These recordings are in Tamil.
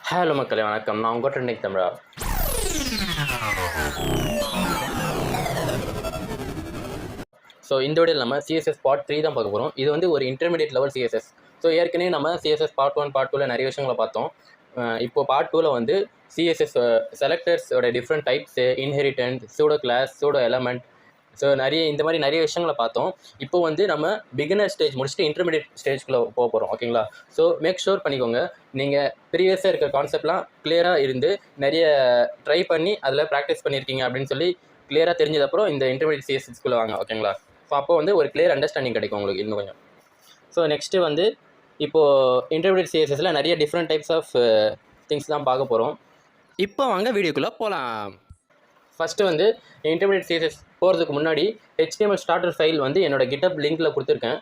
ஹலோ மக்களே வணக்கம். நான் உங்கள் ட்ரெண்டிங் தமிழா. ஸோ இந்த வீடியோவில் நம்ம சிஎஸ்எஸ் பார்ட் 3 தான் பார்க்க போகிறோம். இது வந்து ஒரு இன்டர்மீடியட் லெவல் சிஎஸ்எஸ். ஸோ ஏற்கனவே நம்ம சிஎஸ்எஸ் பார்ட் 1 பார்ட் 2ல நிறைய விஷயங்களை பார்த்தோம். இப்போ பார்ட் 2ல வந்து சிஎஸ்எஸ் செலக்டர்ஸோட different types, inheritance, pseudo class, pseudo element, so இந்த மாதிரி நிறைய விஷயங்களை பார்த்தோம். இப்போ வந்து நம்ம பிகினர் ஸ்டேஜ் முடிச்சுட்டு இன்டர்மீடியட் ஸ்டேஜ்குள்ளே போக போகிறோம். ஓகேங்களா? ஸோ மேக் ஷூர் பண்ணிக்கோங்க, நீங்கள் ப்ரீவியஸாக இருக்க கான்செப்ட்லாம் கிளியராக இருந்து நிறைய ட்ரை பண்ணி அதில் ப்ராக்டிஸ் பண்ணியிருக்கீங்க அப்படின்னு சொல்லி கிளியராக தெரிஞ்சதப்புறம் இந்த இன்டர்மீடியட் சிஎஸ்எஸ்குள்ளே வாங்க. ஓகேங்களா? ஸோ அப்போ வந்து ஒரு கிளியர் அண்டர்ஸ்டாண்டிங் கிடைக்கும் உங்களுக்கு இன்னும் கொஞ்சம். ஸோ நெக்ஸ்ட்டு வந்து இப்போது இன்டர்மீடியட் சிஎஸ்எஸில் நிறைய டிஃப்ரெண்ட் டைப்ஸ் ஆஃப் திங்ஸ் தான் பார்க்க போகிறோம். இப்போ வாங்க வீடியோக்குள்ளே போகலாம். ஃபஸ்ட்டு வந்து இன்டர்மீடியட் சிஎஸ்எஸ் போகிறதுக்கு முன்னாடி HTML ஸ்டார்டர் ஃபைல் வந்து என்னோட GitHub லிங்க்கில் கொடுத்துருக்கேன்.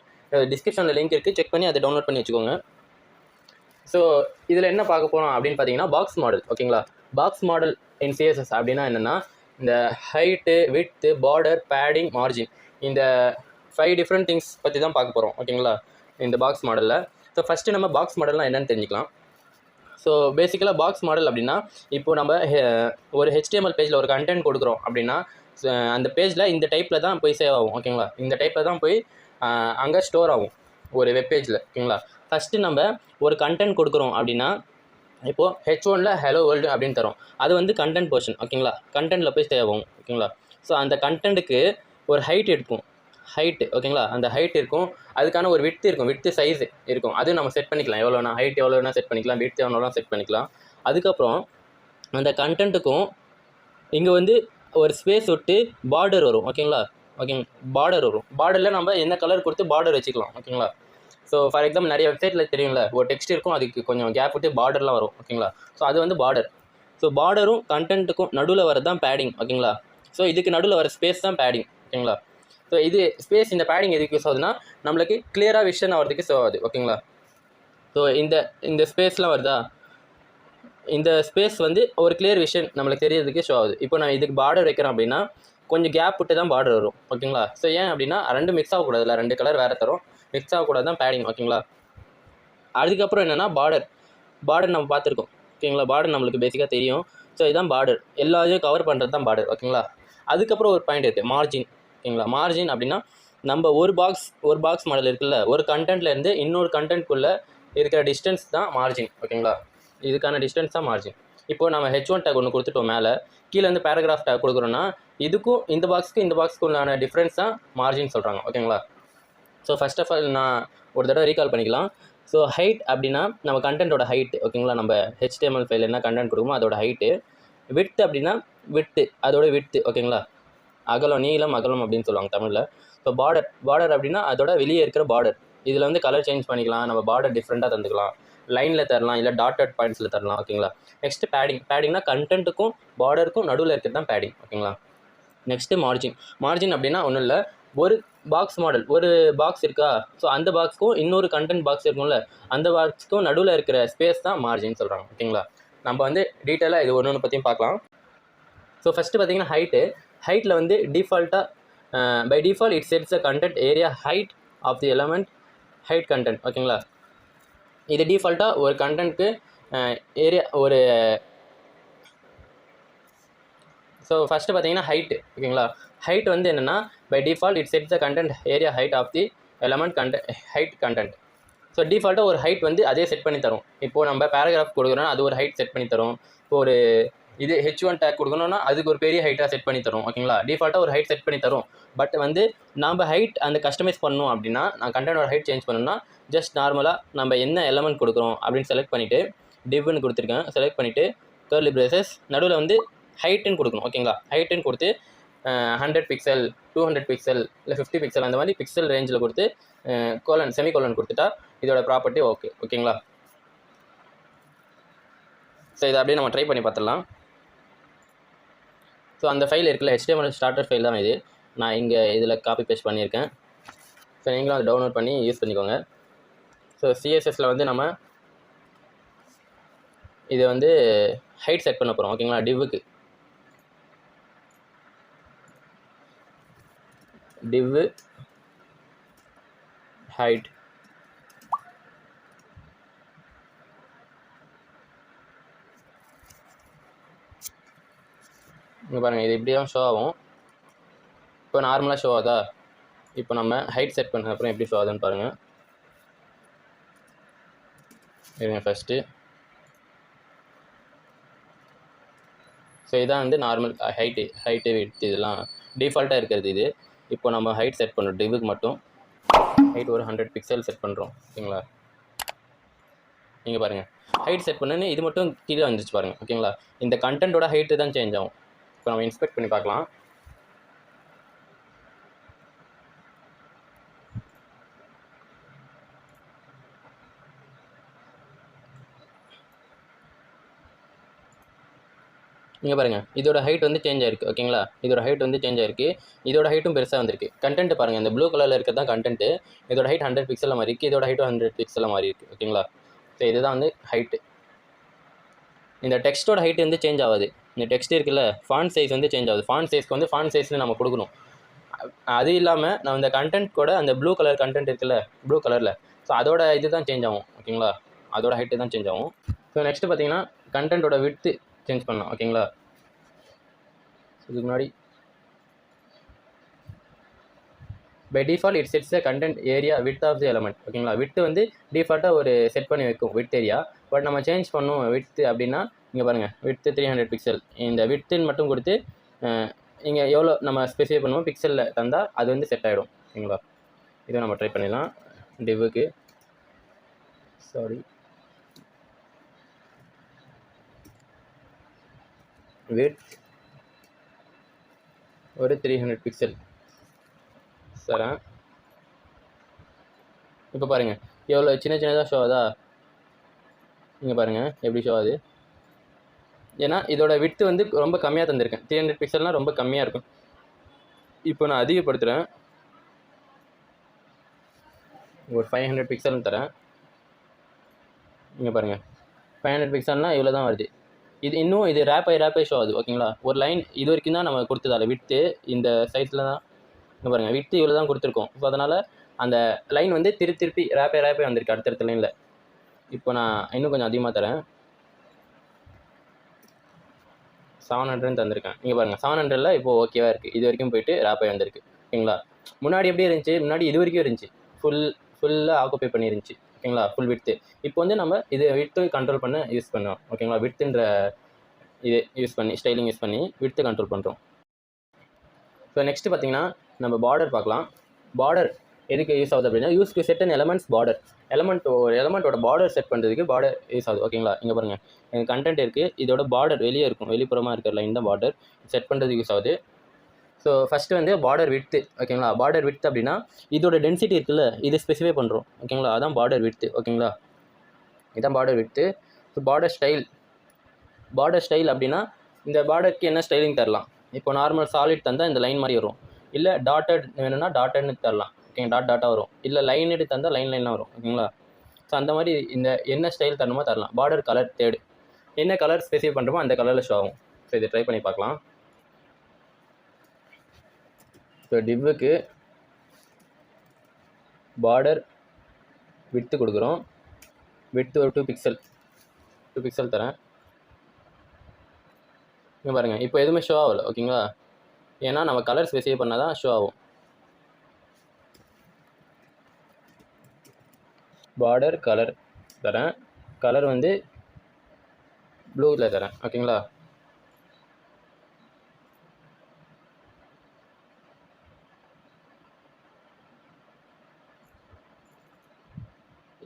டிஸ்கிரிப்ஷனில் லிங்க் இருக்குது, செக் பண்ணி அதை டவுன்லோட் பண்ணி வச்சுக்கோங்க. ஸோ இதில் என்ன பார்க்க போகிறோம் அப்படின்னு பார்த்தீங்கன்னா பாக்ஸ் மாடல். ஓகேங்களா? பாக்ஸ் மாடல் இன் சிஎஸ்எஸ் அப்படின்னா என்னென்னா இந்த height, width, border, padding, margin, இந்த 5 டிஃப்ரெண்ட் திங்ஸ் பற்றி தான் பார்க்க போகிறோம். ஓகேங்களா? இந்த பாக்ஸ் மாடலில். ஸோ ஃபஸ்ட்டு நம்ம பாக்ஸ் மாடல்னால் என்னென்னு தெரிஞ்சுக்கலாம். ஸோ பேசிக்கலாக பாக்ஸ் மாடல் அப்படின்னா இப்போது நம்ம ஒரு HTML பேஜில் ஒரு கண்டென்ட் கொடுக்குறோம் அப்படின்னா அந்த பேஜில் இந்த டைப்பில் தான் போய் சேவ் ஆகும். ஓகேங்களா? இந்த டைப்பில் தான் போய் அங்கே ஸ்டோர் ஆகும் ஒரு வெப்பேஜில். ஓகேங்களா? ஃபஸ்ட்டு நம்ம ஒரு கண்டென்ட் கொடுக்குறோம் அப்படின்னா இப்போது H1ல் ஹலோ வேர்ல்டு அப்படின்னு தரோம். அது வந்து கண்டென்ட் போர்ஷன். ஓகேங்களா? கண்டென்ட்டில் போய் சேவ் ஆகும். ஓகேங்களா? ஸோ அந்த கண்டென்ட்டுக்கு ஒரு ஹைட் இருக்கும். ஹைட்டு, ஓகேங்களா? அந்த ஹைட் இருக்கும், அதுக்கான ஒரு விட்த் இருக்கும், விட்த்து சைஸ் இருக்கும். அது நம்ம செட் பண்ணிக்கலாம். எவ்வளோனா ஹைட் எவ்வளோனா செட் பண்ணிக்கலாம், விட்த் எவ்வளோனா செட் பண்ணிக்கலாம். அதுக்கப்புறம் அந்த கண்டென்ட்டுக்கும் இங்கே வந்து ஒரு ஸ்பேஸ் விட்டு பார்டர் வரும். ஓகேங்களா? பார்டர் வரும். பார்டரில் நம்ம என்ன கலர் கொடுத்து பார்டர் வச்சுக்கலாம். ஓகேங்களா? ஸோ ஃபார் எக்ஸாம்பிள் நிறைய வெப்சைட்டில் தெரியும்ல, ஒரு டெக்ஸ்ட் இருக்கும், அதுக்கு கொஞ்சம் கேப் விட்டு பார்டர்லாம் வரும். ஓகேங்களா? ஸோ அது வந்து பார்டர். ஸோ பார்டரும் கண்டென்ட்டுக்கும் நடுவில் வரது தான் பேடிங். ஓகேங்களா? ஸோ இதுக்கு நடுவில் வர ஸ்பேஸ் தான் பேடிங். ஓகேங்களா? ஸோ இது ஸ்பேஸ், இந்த பேடிங் எதுக்கு யூஸ் ஆகுதுன்னா நம்மளுக்கு கிளியராக விஷன் ஆகிறதுக்கு யூஸ் ஆகுது. ஓகேங்களா? ஸோ இந்த ஸ்பேஸ்லாம் வருதா, இந்த ஸ்பேஸ் வந்து ஒரு கிளியர் விஷன் நம்மளுக்கு தெரியறதுக்கு ஷோ ஆகுது. இப்போ நான் இதுக்கு பார்டர் வைக்கிறேன் அப்படின்னா கொஞ்சம் கேப் விட்டு தான் பார்டர் வரும். ஓகேங்களா? ஸோ ஏன் அப்படின்னா ரெண்டு மிக்ஸ் ஆகக்கூடாது, இல்லை 2 கலர் வேறு தரும், மிக்ஸ் ஆகக்கூடாது தான் பேடிங். ஓகேங்களா? அதுக்கப்புறம் என்னென்னா பார்டர் நம்ம பார்த்துருக்கோம். ஓகேங்களா? பார்டர் நம்மளுக்கு பேசிக்காக தெரியும். ஸோ இதுதான் பார்டர், எல்லாத்தையும் கவர் பண்ணுறது தான் பார்டர். ஓகேங்களா? அதுக்கப்புறம் ஒரு பாயிண்ட் இருக்குது, மார்ஜின். ஓகேங்களா? மார்ஜின் அப்படின்னா நம்ம ஒரு பாக்ஸ் மாடல் இருக்குல்ல, ஒரு கண்டென்ட்லேருந்து இன்னொரு கண்டென்ட்குள்ளே இருக்கிற டிஸ்டன்ஸ் தான் மார்ஜின். ஓகேங்களா? இதுக்கான டிஸ்டன்ஸ் தான் மார்ஜின். இப்போது நம்ம H1 டேக் ஒன்று கொடுத்துட்டோம், மேலே கீழே வந்து பேராகிராஃப் டேக் கொடுக்குறோன்னா இதுக்கும் இந்த பாக்ஸுக்கு உள்ளான டிஃப்ரென்ஸ் தான் மார்ஜின் சொல்கிறாங்க. ஓகேங்களா? ஸோ ஃபர்ஸ்ட் ஆஃப் ஆல் நான் ஒரு தடவை ரீகால் பண்ணிக்கலாம். ஸோ ஹைட் அப்படின்னா நம்ம கண்டென்ட்டோட ஹைட்டு. ஓகேங்களா? நம்ம HTML ஃபைல் என்ன கண்டென்ட் கொடுக்குமோ அதோட ஹைட்டு. விட்த் அப்படின்னா அதோட விட்த்து. ஓகேங்களா? அகலம், நீளம், அகலம் அப்படின்னு சொல்லுவாங்க தமிழில். ஸோ பார்டர் அப்படின்னா அதோட வெளியே இருக்கிற பார்டர். இதில் வந்து கலர் சேஞ்ச் பண்ணிக்கலாம், நம்ம பார்டர் டிஃப்ரெண்ட்டாக தந்துக்கலாம், லைனில் தரலாம், இல்லை டாட்டட் பாயிண்ட்ஸில் தரலாம். ஓகேங்களா? நெக்ஸ்ட்டு பேடிங்னா கண்டென்ட்டுக்கும் பார்டருக்கும் நடுவில் இருக்கிறது தான் பேடிங். ஓகேங்களா? நெக்ஸ்ட்டு மார்ஜின் அப்படின்னா ஒன்றும் இல்லை, ஒரு பாக்ஸ் இருக்கா, ஸோ அந்த பாக்ஸுக்கும் இன்னொரு கண்டென்ட் பாக்ஸ் இருக்கும்ல, அந்த பாக்ஸுக்கும் நடுவில் இருக்கிற ஸ்பேஸ் தான் மார்ஜின் சொல்கிறாங்க. ஓகேங்களா? நம்ம வந்து டீட்டெயிலாக இது ஒன்று பற்றியும் பார்க்கலாம். ஸோ ஃபஸ்ட்டு பார்த்தீங்கன்னா ஹைட்டில் வந்து by default it sets the content area height of the element height content. ஓகேங்களா? இது டிஃபால்ட்டாக ஒரு கண்டென்ட்க்கு ஏரியா ஒரு. ஸோ ஃபஸ்ட்டு பார்த்தீங்கன்னா ஹைட்டு. ஓகேங்களா? ஹைட் வந்து என்னென்னா by default it sets the content area height of the element height content. So டிஃபால்ட்டாக ஒரு ஹைட் வந்து அதே செட் பண்ணி தரும். இப்போது நம்ம பேராகிராஃப் கொடுக்குறோன்னா அது ஒரு ஹைட் செட் பண்ணி தரும். இப்போ ஒரு இது H1 டேக் கொடுக்கணும்னா அதுக்கு ஒரு பெரிய ஹைட்டாக செட் பண்ணி தரும். ஓகேங்களா? டிஃபால்ட்டாக ஒரு ஹைட் செட் பண்ணி தரும். பட் வந்து நம்ம ஹைட் அந்த கஸ்டமைஸ் பண்ணணும் அப்படின்னா, நான் கண்டென்ட்டோட ஹைட் சேஞ்ச் பண்ணணும்னா ஜஸ்ட் நார்மலாக நம்ம என்ன எலமெண்ட் கொடுக்குறோம் அப்படின்னு செலக்ட் பண்ணிவிட்டு டிவ்னு கொடுத்துருக்கேன், செலக்ட் பண்ணிவிட்டு கர்லி பிரேசஸ் நடுவில் வந்து ஹைட்டுன்னு கொடுக்கணும். ஓகேங்களா? ஹைட்டுன்னு கொடுத்து 100 பிக்சல், 200 பிக்சல், இல்லை 50 பிக்சல் அந்த மாதிரி பிக்சல் ரேஞ்சில் கொடுத்து செமிகோலன் கொடுத்துட்டா இதோட ப்ராப்பர்ட்டி ஓகே. ஓகேங்களா? ஸோ இதை அப்படியே நம்ம ட்ரை பண்ணி பார்த்துடலாம். ஸோ அந்த ஃபைல் இருக்குல்ல, HTML ஸ்டார்டர் ஃபைல் தான் இது. நான் இங்கே இதில் காப்பி பேஸ்ட் பண்ணியிருக்கேன். ஸோ நீங்களும் அதை டவுன்லோட் பண்ணி யூஸ் பண்ணிக்கோங்க. ஸோ சிஎஸ்எஸில் வந்து நம்ம இது வந்து ஹைட் செட் பண்ண போகிறோம். ஓகேங்களா? div height. இங்கே பாருங்கள், இது இப்படி தான் ஷோ ஆகும். இப்போ நார்மலாக ஷோ ஆகுதா? இப்போ நம்ம ஹைட் செட் பண்ண அப்புறம் எப்படி ஷோ ஆகுதுன்னு பாருங்கள். இருங்க ஃபஸ்ட்டு. ஸோ இதான் வந்து நார்மல் ஹைட்டு விட்த் இதெல்லாம் டிஃபால்ட்டாக இருக்கிறது இது. இப்போ நம்ம ஹைட் செட் பண்ணுறோம். டிவுக்கு மட்டும் ஹைட் ஒரு 100 பிக்சல் செட் பண்ணுறோம். ஓகேங்களா? நீங்கள் பாருங்கள், ஹைட் செட் பண்ணோன்னே இது மட்டும் கீழே வந்துச்சு பாருங்கள். ஓகேங்களா? இந்த கண்டென்ட்டோட ஹைட்டு தான் சேஞ்ச் ஆகும். இப்போ நம்ம இன்ஸ்பெக்ட் பண்ணி பார்க்கலாம். இங்கே பாருங்கள், இதோட ஹைட் வந்து சேஞ்ச் ஆயிருக்கு. ஓகேங்களா? இதோட ஹைட் வந்து சேஞ்ச் ஆயிருக்கு. இதோட ஹைட்டும் பெருசாக வந்திருக்கு. கண்டென்ட் பாருங்கள், இந்த ப்ளூ கலரில் இருக்கிறது தான் கண்டென்ட்டு. இதோட ஹைட் 100 பிக்சலில் மாறி இருக்குது. இதோட ஹைட்டும் 100 பிக்சலில் மாறி இருக்குது. ஓகேங்களா? ஸோ இதுதான் வந்து ஹைட்டு. இந்த டெக்ஸ்ட்டோட ஹைட் வந்து சேஞ்ச் ஆகுது. இந்த டெக்ஸ்ட் இருக்குல்ல, ஃபாண்ட் சைஸ் வந்து சேஞ்ச் ஆகுது. ஃபாண்ட் சைஸ்க்கு வந்து ஃபாண்ட் சைஸ்னு நம்ம கொடுக்கணும். அது இல்லாமல் நம்ம இந்த கண்டென்ட் கூட அந்த ப்ளூ கலர் கண்டென்ட் இருக்குல்ல, ப்ளூ கலரில், ஸோ அதோட இது தான் சேஞ்ச் ஆகும். ஓகேங்களா? அதோட ஹைட்டு தான் சேஞ்ச் ஆகும். ஸோ நெக்ஸ்ட்டு பார்த்தீங்கன்னா கண்டென்ட்டோட விட்த்து சேஞ்ச் பண்ணலாம். ஓகேங்களா? இதுக்கு முன்னாடி by default it sets the content area width of the element. ஓகேங்களா? விட்டு வந்து டிஃபால்ட்டாக ஒரு செட் பண்ணி வைக்கும் வித் ஏரியா. பட் நம்ம சேஞ்ச் பண்ணுவோம் வித்து அப்படின்னா இங்கே பாருங்கள், வித்து 300 பிக்சல். இந்த வித்துன்னு மட்டும் கொடுத்து இங்கே எவ்வளோ நம்ம ஸ்பெசிஃபை பண்ணுவோம் பிக்சலில் தந்தால் அது வந்து செட் ஆகிடும். ஓகேங்களா? இதை நம்ம ட்ரை பண்ணிடலாம். டிவுக்கு வித் ஒரு 300 பிக்சல் சார். இப்போ பாருங்கள், எவ்வளோ சின்னதாக ஷோ ஆகுதா? இங்கே பாருங்கள் எப்படி ஷோ ஆகுது. ஏன்னா இதோட விட்த்து வந்து ரொம்ப கம்மியாக தந்திருக்கேன். 300 பிக்சல்னால் ரொம்ப கம்மியாக இருக்கும். இப்போ நான் அதிகப்படுத்துகிறேன், ஒரு 500 பிக்சல்னு தரேன். இங்கே பாருங்கள், 500 பிக்சல்னால் இவ்வளோ தான் வருது. இது இன்னும் இது ரேப் ஆகி ஷோ ஆகுது. ஓகேங்களா? ஒரு லைன் இது வரைக்கும் தான் நம்ம கொடுத்ததால விட்டு இந்த சைஸில் தான். இங்கே பாருங்கள், விட்டு இவ்வளோ தான் கொடுத்துருக்கோம். ஸோ அதனால் அந்த லைன் வந்து திருப்பி ரேப் ஆகி வந்திருக்கு அடுத்தடுத்த லைனில். இப்போ நான் இன்னும் கொஞ்சம் அதிகமாக தரேன், 700 தந்திருக்கேன். இங்கே பாருங்கள், 700ல் இப்போ ஓகேவாக இருக்குது. இது வரைக்கும் போயிட்டு ரேப் ஆகி வந்திருக்கு. ஓகேங்களா? முன்னாடி எப்படி இருந்துச்சு? முன்னாடி இது வரைக்கும் இருந்துச்சு, ஃபுல்லாக ஆக்குப்பை பண்ணிருந்துச்சு. ஓகேங்களா? Full width. இப்போ வந்து நம்ம இது விட்த்து கண்ட்ரோல் பண்ண யூஸ் பண்ணோம். ஓகேங்களா? விட்த்துன்ற இது யூஸ் பண்ணி ஸ்டைலிங் யூஸ் பண்ணி விட்த்து கண்ட்ரோல் பண்ணுறோம். ஸோ நெக்ஸ்ட்டு பார்த்தீங்கன்னா நம்ம பார்டர் பார்க்கலாம். பார்டர் எதுக்கு யூஸ் ஆகுது அப்படின்னா use to set and elements border. எலமெண்ட்டோட பார்டர் செட் பண்ணுறதுக்கு பார்டர் யூஸ் ஆகுது. ஓகேங்களா? இங்கே பாருங்கள், எனக்கு கண்டென்ட் இருக்குது, இதோட பார்டர் வெளியே இருக்கும், வெளிப்புறமாக இருக்கிற லைன் தான் பார்டர் செட் பண்ணுறதுக்கு யூஸ் ஆகுது. ஸோ ஃபஸ்ட்டு வந்து பார்டர் விட்த்து. ஓகேங்களா? பார்டர் விட்த் அப்படின்னா இதோட டென்சிட்டி இருக்குல்ல, இது ஸ்பெசிஃபை பண்ணுறோம். ஓகேங்களா? அதான் பார்டர் விட்த்து. ஓகேங்களா? இதுதான் border width. So border style அப்படின்னா இந்த பார்டருக்கு என்ன ஸ்டைலிங் தரலாம். இப்போ நார்மல் சாலிட் தந்தால் இந்த லைன் மாதிரி வரும், இல்லை டாட்டட் வேணும்னா டாட்டட்னு தரலாம். ஓகேங்க, டாட்டாக வரும், இல்லை லைன் எடுத்து தந்தால் லைனாக வரும். ஓகேங்களா? ஸோ அந்த மாதிரி இந்த என்ன ஸ்டைல் தரணுமோ தரலாம். பார்டர் கலர் தேர்டு, என்ன கலர் ஸ்பெசிஃபை பண்ணுறோமோ அந்த கலரில் ஷோ ஆகும். ஸோ இதை ட்ரை பண்ணி பார்க்கலாம். ஸோ டிவ்வுக்கு பார்டர் விட்த்து கொடுக்குறோம். விட்த்து ஒரு 2 பிக்சல் தரேன். இங்கே பாருங்கள், இப்போ எதுவுமே ஷோ ஆகலை. ஓகேங்களா? ஏன்னா நம்ம கலர் ஸ்பெசிஃபை பண்ணால் தான் ஷோ ஆகும். பார்டர் கலர் தரேன், கலர் வந்து ப்ளூவில் தரேன். ஓகேங்களா?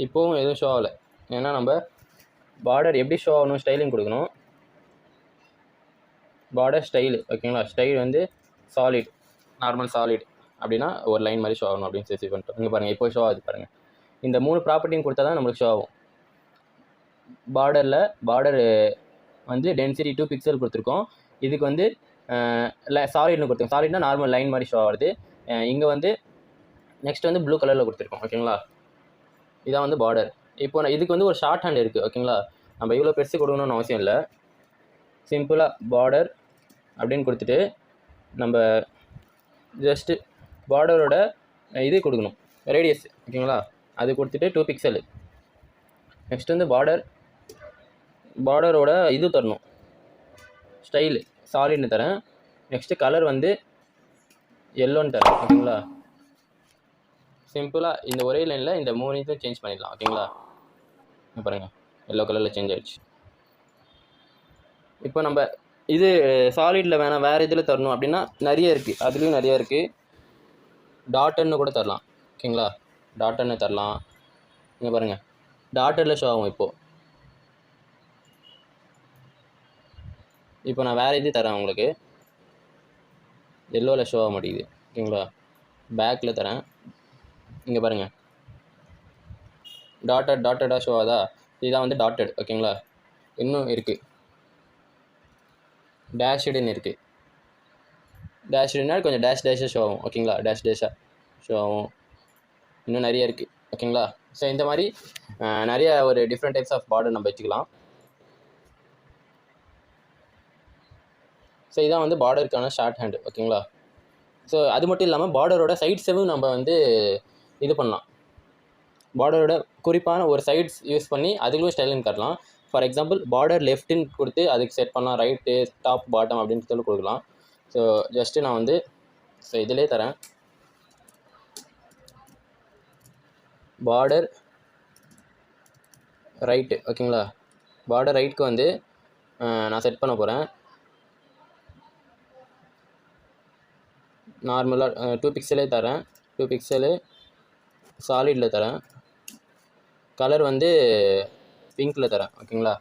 இப்போவும் எதுவும் ஷோ ஆகலை. ஏன்னா நம்ம பார்டர் எப்படி ஷோ ஆகணும், ஸ்டைலிங் கொடுக்கணும். Border style. ஓகேங்களா? ஸ்டைல் வந்து சாலிட், நார்மல் சாலிட் அப்படின்னா ஒரு லைன் மாதிரி ஷோ ஆகணும் அப்படின்னு ஸ்பெசிஃபை பண்ணிட்டோம். இங்கே பாருங்கள், இப்போ ஷோ ஆகுது பாருங்கள். இந்த 3 ப்ராப்பர்ட்டியும் கொடுத்தா தான் நம்மளுக்கு ஷோ ஆகும். பார்டர் வந்து டென்சிட்டி 2 பிக்சல் கொடுத்துருக்கோம். இதுக்கு வந்து சாலிட்னு கொடுத்துருக்கோம். சாலிட்னா நார்மல் லைன் மாதிரி ஷோ ஆகுது. இங்கே வந்து நெக்ஸ்ட் வந்து ப்ளூ கலரில் கொடுத்துருக்கோம். ஓகேங்களா? இதான் வந்து பார்டர். இப்போ இதுக்கு வந்து ஒரு ஷார்ட் ஹேண்ட் இருக்குது. ஓகேங்களா? நம்ம இவ்வளோ பெருசு கொடுக்கணும்னு அவசியம் இல்லை. சிம்பிளாக பார்டர் அப்படின்னு கொடுத்துட்டு நம்ம ஜஸ்ட்டு பார்டரோட இது கொடுக்கணும், ரேடியஸ். ஓகேங்களா? அது கொடுத்துட்டு 2 பிக்சல். நெக்ஸ்ட் வந்து பார்டரோட இது தரணும், ஸ்டைலு சாலிட்னு தரேன். நெக்ஸ்ட்டு கலர் வந்து எல்லோன்னு தரேன் ஓகேங்களா. சிம்பிளாக இந்த ஒரே லைனில் இந்த 3 இதுவும் சேஞ்ச் பண்ணிடலாம் ஓகேங்களா. பாருங்கள் எல்லோ கலரில் சேஞ்ச் ஆகிடுச்சு. இப்போ நம்ம இது சாலிடில் வேணாம் வேறு இதில் தரணும் அப்படின்னா நிறைய இருக்குது, அதுலேயும் நிறைய இருக்குது. டாட்டர்னு கூட தரலாம் ஓகேங்களா. டாட்டர்னு தரலாம். இங்கே பாருங்கள் டாட்டரில் ஷோ ஆகும். இப்போ நான் வேறு இது தரேன் உங்களுக்கு, எல்லோவில் ஷோ ஆக மாட்டேங்குது ஓகேங்களா. பேக்கில் தரேன். இங்கே பாருங்கள் டாட்டடாக ஷோ ஆகுதா. இதுதான் வந்து டாட்டட் ஓகேங்களா. இன்னும் இருக்குது டேஷ்டுன்னு இருக்குது. டேஷ்டுனால் கொஞ்சம் டேஷாக ஷோ ஆகும் ஓகேங்களா. டேஷாக ஷோ ஆகும். இன்னும் நிறைய இருக்குது ஓகேங்களா. ஸோ இந்த மாதிரி நிறைய ஒரு டிஃப்ரெண்ட் டைப்ஸ் ஆஃப் பார்டர் நம்ம வச்சுக்கலாம். ஸோ இதான் வந்து பார்டருக்கான ஷார்ட் ஹேண்டு ஓகேங்களா. ஸோ அது மட்டும் இல்லாமல் பார்டரோட சைட்ஸையும் நம்ம வந்து இது பண்ணலாம். பார்டரோட குறிப்பான ஒரு சைட்ஸ் யூஸ் பண்ணி அதுக்கும் ஸ்டைலிங் தரலாம். ஃபார் எக்ஸாம்பிள் பார்டர் லெஃப்ட்டுன்னு கொடுத்து அதுக்கு செட் பண்ணலாம், ரைட்டு டாப் பாட்டம் அப்படின்னு சொல்லி கொடுக்கலாம். ஸோ ஜஸ்ட்டு நான் வந்து இதிலே தரேன். பார்டர் ரைட்டு ஓகேங்களா. பார்டர் ரைட்டுக்கு வந்து நான் செட் பண்ண போகிறேன். நார்மலாக 2 பிக்சலே தரேன். 2 பிக்சலு சாலிடில் தரேன். கலர் வந்து பிங்க்கில் தரேன் ஓகேங்களா.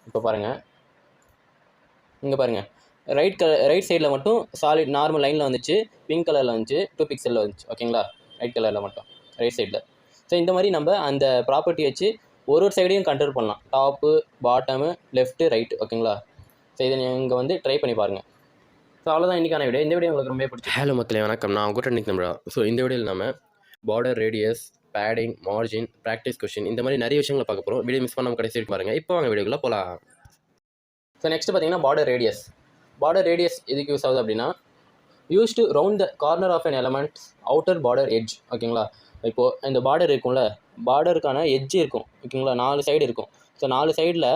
இப்போ பாருங்கள் இங்கே பாருங்கள் ரைட் சைடில் மட்டும் சாலிட் நார்மல் லைனில் வந்துச்சு, பிங்க் கலரில் வந்துச்சு, 2 பிக்சலில் வந்துச்சு ஓகேங்களா. ரைட் கலரில் மட்டும் ரைட் சைடில். ஸோ இந்த மாதிரி நம்ம அந்த ப்ராப்பர்ட்டி வச்சு ஒரு சைடையும் கண்ட்ரோல் பண்ணலாம். டாப்பு பாட்டமு லெஃப்ட்டு ரைட்டு ஓகேங்களா. ஸோ இதை நீங்கள் வந்து ட்ரை பண்ணி பாருங்கள். ஸோ அவ்வளோதான் இன்றைக்கான வீடியோ. இந்த வீடியோ உங்களுக்கு ரொம்ப பிடிச்சி. ஹலோ மக்களே வணக்கம், நான் உங்கள்கிட்ட நிற்க நம்புறேன். ஸோ இந்த வீடியோவில் நம்ம border radius, padding, margin, practice question இந்த மாதிரி நிறைய விஷயங்களை பார்க்க போகிறோம். வீடியோ மிஸ் பண்ணாமல் கடைசி வரைக்கும் பாருங்கள். இப்போ வாங்க வீடியோக்குள்ளே போகலாம். ஸோ நெக்ஸ்ட் பார்த்தீங்கன்னா பார்டர் ரேடியஸ் எதுக்கு யூஸ் ஆகுது அப்படின்னா, use to round the corner of an element outer border edge ஓகேங்களா. இப்போது இந்த பார்டர் இருக்கும்ல, பார்டருக்கான எட்ஜ் இருக்கும் ஓகேங்களா, 4 சைடு இருக்கும். ஸோ 4 சைடில்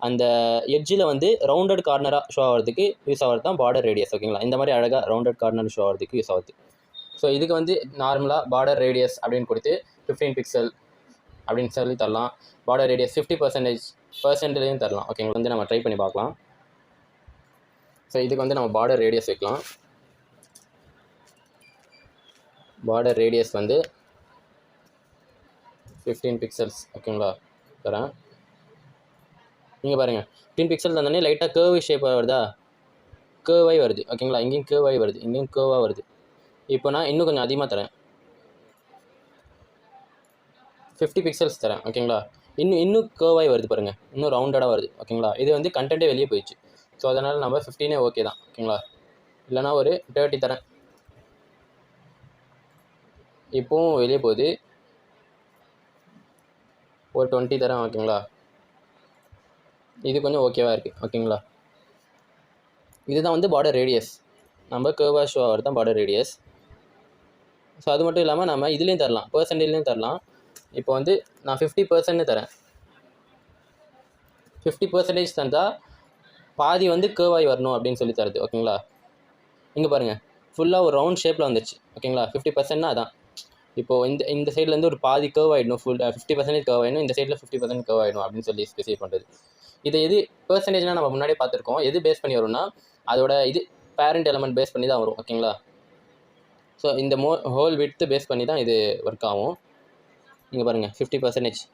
அந்த எட்ஜில் வந்து ரவுண்டட் கார்னராக ஷோ ஆகிறதுக்கு யூஸ் ஆகிறது தான் பார்டர் ரேடியஸ் ஓகேங்களா. இந்த மாதிரி அழகாக ரவுண்டட் கார்னர் ஷோ ஆகிறதுக்கு யூஸ் ஆகுது. ஸோ இதுக்கு வந்து நார்மலாக பார்டர் ரேடியஸ் அப்படின்னு கொடுத்து 15 பிக்சல் அப்படின்னு சொல்லி தரலாம். பார்டர் ரேடியஸ் 50% தரலாம் ஓகேங்களா. வந்து நம்ம ட்ரை பண்ணி பார்க்கலாம். ஸோ இதுக்கு வந்து நம்ம பார்டர் ரேடியஸ் வைக்கலாம். பார்டர் ரேடியஸ் வந்து 15 பிக்சல்ஸ் ஓகேங்களா தரேன். நீங்கள் பாருங்கள் 15 பிக்சல் தந்தோடனே லைட்டாக கேர்வ் ஷேப்பாக வருதா, கேர்வாகி வருது ஓகேங்களா. இங்கேயும் கேர்வாகி வருது, இங்கேயும் கேர்வாக வருது. இப்போ நான் இன்னும் கொஞ்சம் அதிகமாக தரேன், 50 பிக்சல்ஸ் தரேன் ஓகேங்களா. இன்னும் கேர்வாகி வருது பாருங்கள், இன்னும் ரவுண்டடாக வருது ஓகேங்களா. இது வந்து கண்டென்ட்டே வெளியே போயிடுச்சு. ஸோ அதனால் நம்ம 15 ஓகே தான் ஓகேங்களா. இல்லைனா ஒரு 30 தரேன். இப்போவும் வெளியே போகுது, ஒரு 20 தரேன் ஓகேங்களா. இது கொஞ்சம் ஓகேவாக இருக்குது ஓகேங்களா. இதுதான் வந்து பார்டர் ரேடியஸ், நம்ம கேர்வாக ஷோ ஆகிறது தான் பார்டர் ரேடியஸ். ஸோ அது மட்டும் இல்லாமல் நம்ம இதுலேயும் தரலாம், பர்சன்டேஜ்லேயும் தரலாம். இப்போ வந்து நான் 50% தரேன். 50% தந்தால் பாதி வந்து கேர்வாகி வரணும் அப்படின்னு சொல்லி தருது ஓகேங்களா. இங்கே பாருங்கள் ஃபுல்லாக ஒரு ரவுண்ட் ஷேப்பில் வந்துச்சு ஓகேங்களா. 50%னா அதான். இப்போது இந்த சைட்லேருந்து ஒரு பாதி கேர்வ் ஆகிடணும், ஃபுல் 50% கேர்வ் ஆகிடணும், இந்த சைடில் 50% கேர்வ் ஆகிடும் அப்படின்னு சொல்லி ஸ்பெசிஃபை பண்ணுறது. இதை எது பர்சன்டேஜ்னால் நம்ம முன்னாடியே பார்த்துருக்கோம். எது பேஸ் பண்ணி வரும்னா அதோட இது பேரண்ட் எலமெண்ட் பேஸ் பண்ணி தான் வரும் ஓகேங்களா. ஸோ இந்த ஹோல் விட்த்து பேஸ் பண்ணி தான் இது ஒர்க் ஆகும். இங்கே பாருங்கள் 50%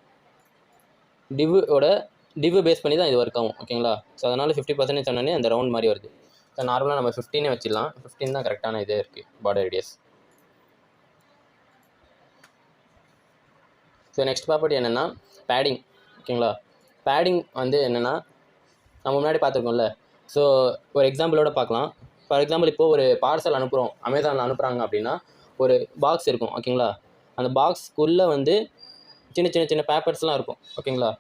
டிவ்வு பேஸ் பண்ணி தான் இது ஒர்க் ஆகும் ஓகேங்களா. ஸோ அதனால் 50% சொன்னோன்னே அந்த ரவுண்ட் மாதிரி வருது. ஸோ நார்மலாக நம்ம 15 வச்சிடலாம். 15 தான் கரெக்டான இதே இருக்குது border radius. So next property என்னென்னா பேடிங் ஓகேங்களா. பேடிங் வந்து என்னென்னா நம்ம முன்னாடி பார்த்துருக்கோம்ல. ஸோ ஒரு எக்ஸாம்பிளோட பார்க்கலாம். ஃபார் எக்ஸாம்பிள் இப்போது ஒரு பார்சல் அனுப்புகிறோம், அமேசானில் அனுப்புகிறாங்க அப்படின்னா ஒரு பாக்ஸ் இருக்கும் ஓகேங்களா. அந்த பாக்ஸ்க்குள்ளே வந்து சின்ன பேப்பர்ஸ்லாம் இருக்கும் ஓகேங்களா.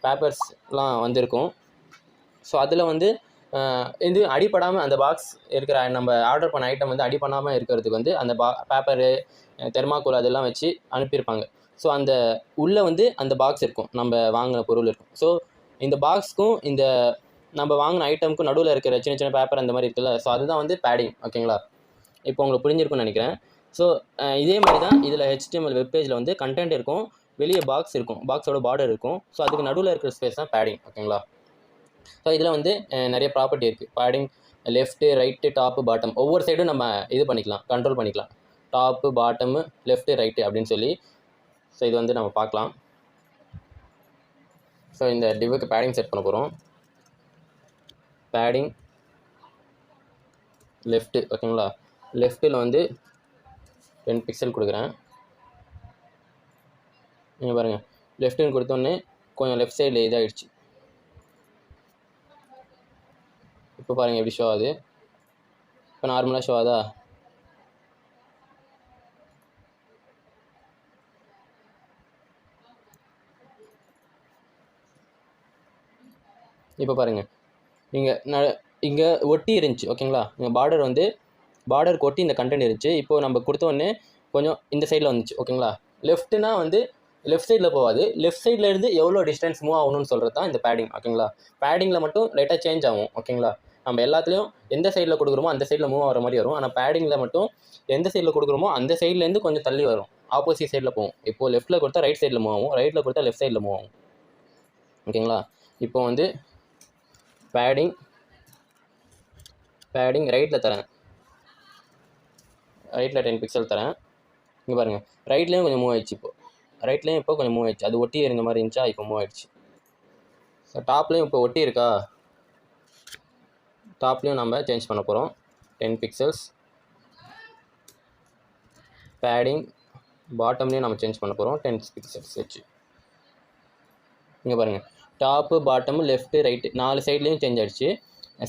பேப்பர்ஸ்லாம் வந்துருக்கும். ஸோ அதில் வந்து இது அடிப்படாமல் அந்த பாக்ஸ் இருக்கிற நம்ம ஆர்டர் பண்ண ஐட்டம் வந்து அடிப்படாமல் இருக்கிறதுக்கு வந்து அந்த பேப்பரு தெர்மாக்கோல் அதெல்லாம் வச்சு அனுப்பியிருப்பாங்க. ஸோ அந்த உள்ளே வந்து அந்த பாக்ஸ் இருக்கும், நம்ம வாங்கின பொருள் இருக்கும். ஸோ இந்த பாக்ஸ்க்கும் இந்த நம்ம வாங்கின ஐட்டமுக்கு நடுவில் இருக்கிற சின்ன சின்ன பேப்பர் அந்த மாதிரி இருக்குல்ல, ஸோ அதுதான் வந்து பேடிங். ஓகேங்களா, இப்போ உங்களுக்கு புரிஞ்சிருக்கும்னு நினைக்கிறேன். ஸோ இதே மாதிரி தான் இதில் HTML வெப் பேஜில் வந்து கண்டென்ட் இருக்கும், வெளியே பாக்ஸ் இருக்கும், பாக்ஸோட பார்டர் இருக்கும். ஸோ அதுக்கு நடுவில் இருக்கிற ஸ்பேஸ் தான் பேடிங். ஓகேங்களா, ஸோ இதில் வந்து நிறைய ப்ராப்பர்ட்டி இருக்குது. Padding left, right, top, bottom ஒவ்வொரு சைடும் நம்ம இது பண்ணிக்கலாம், கண்ட்ரோல் பண்ணிக்கலாம். டாப்பு, பாட்டமு, லெஃப்ட்டு, ரைட்டு அப்படின்னு சொல்லி. ஸோ இது வந்து நம்ம பார்க்கலாம். ஸோ இந்த டிவுக்கு பேடிங் செட் பண்ண போகிறோம். Padding left. ஓகேங்களா, லெஃப்ட்டில் வந்து 10 பிக்சல் கொடுக்குறேன். நீங்கள் பாருங்கள், லெஃப்ட்டுன்னு கொடுத்தோன்னே கொஞ்சம் லெஃப்ட் சைடில் இதாகிடுச்சு. இப்போ பாருங்கள் எப்படி ஷோ ஆகுது. இப்போ நார்மலாக ஷோ ஆகுதா? இப்போ பாருங்கள், இங்கே ஒட்டி இருந்துச்சு. ஓகேங்களா, இங்கே பார்டருக்கு ஒட்டி இந்த கண்டென்ட் இருந்துச்சு. இப்போ நம்ம கொடுத்தோடனே கொஞ்சம் இந்த சைடில் வந்துச்சு. ஓகேங்களா, லெஃப்ட்டுனா வந்து லெஃப்ட் சைடில் போகாது, லெஃப்ட் சைடில் இருந்து எவ்வளோ டிஸ்டன்ஸ் மூவ் ஆகணும்னு சொல்கிறது தான் இந்த பேடிங். ஓகேங்களா, பேடிங்கில் மட்டும் லைட்டாக சேஞ்ச் ஆகும். ஓகேங்களா, நம்ம எல்லாத்துலேயும் எந்த சைடில் கொடுக்குறோமோ அந்த சைடில் மூவ் ஆகிற மாதிரி வரும். ஆனால் பேடிங்கில் மட்டும் எந்த சைடில் கொடுக்குறோமோ அந்த சைட்லேருந்து கொஞ்சம் தள்ளி வரும், ஆப்போசிட் சைடில் போகும். இப்போது லெஃப்ட்டில் கொடுத்தா ரைட் சைடில் மூவ் ஆகும், ரைட்டில் கொடுத்தா லெஃப்ட் சைடில் மூவ் ஆகும். ஓகேங்களா, இப்போ வந்து பேடிங் ரைட்டில் தரேன், ரைட்டில் 10 பிக்சல் தரேன். இங்கே பாருங்கள், ரைட்லேயும் கொஞ்சம் மூவ் ஆயிடுச்சு. ரைட்லேயும் இப்போ கொஞ்சம் மூவ் ஆயிடுச்சு. அது ஒட்டி இருந்த மாதிரி இருந்துச்சா, இப்போ மூவ் ஆயிடுச்சு. ஸோ டாப்லேயும் இப்போ ஒட்டி இருக்கா, டாப்லேயும் நம்ம சேஞ்ச் பண்ண போகிறோம். 10 பிக்சல்ஸ். பேடிங் பாட்டம்லேயும் நம்ம சேஞ்ச் பண்ண போகிறோம் 10 பிக்சல்ஸ் வச்சு. இங்கே பாருங்கள், டாப்பு, பாட்டமு, லெஃப்ட்டு, ரைட்டு 4 சைட்லேயும் சேஞ்ச் ஆகிடுச்சு.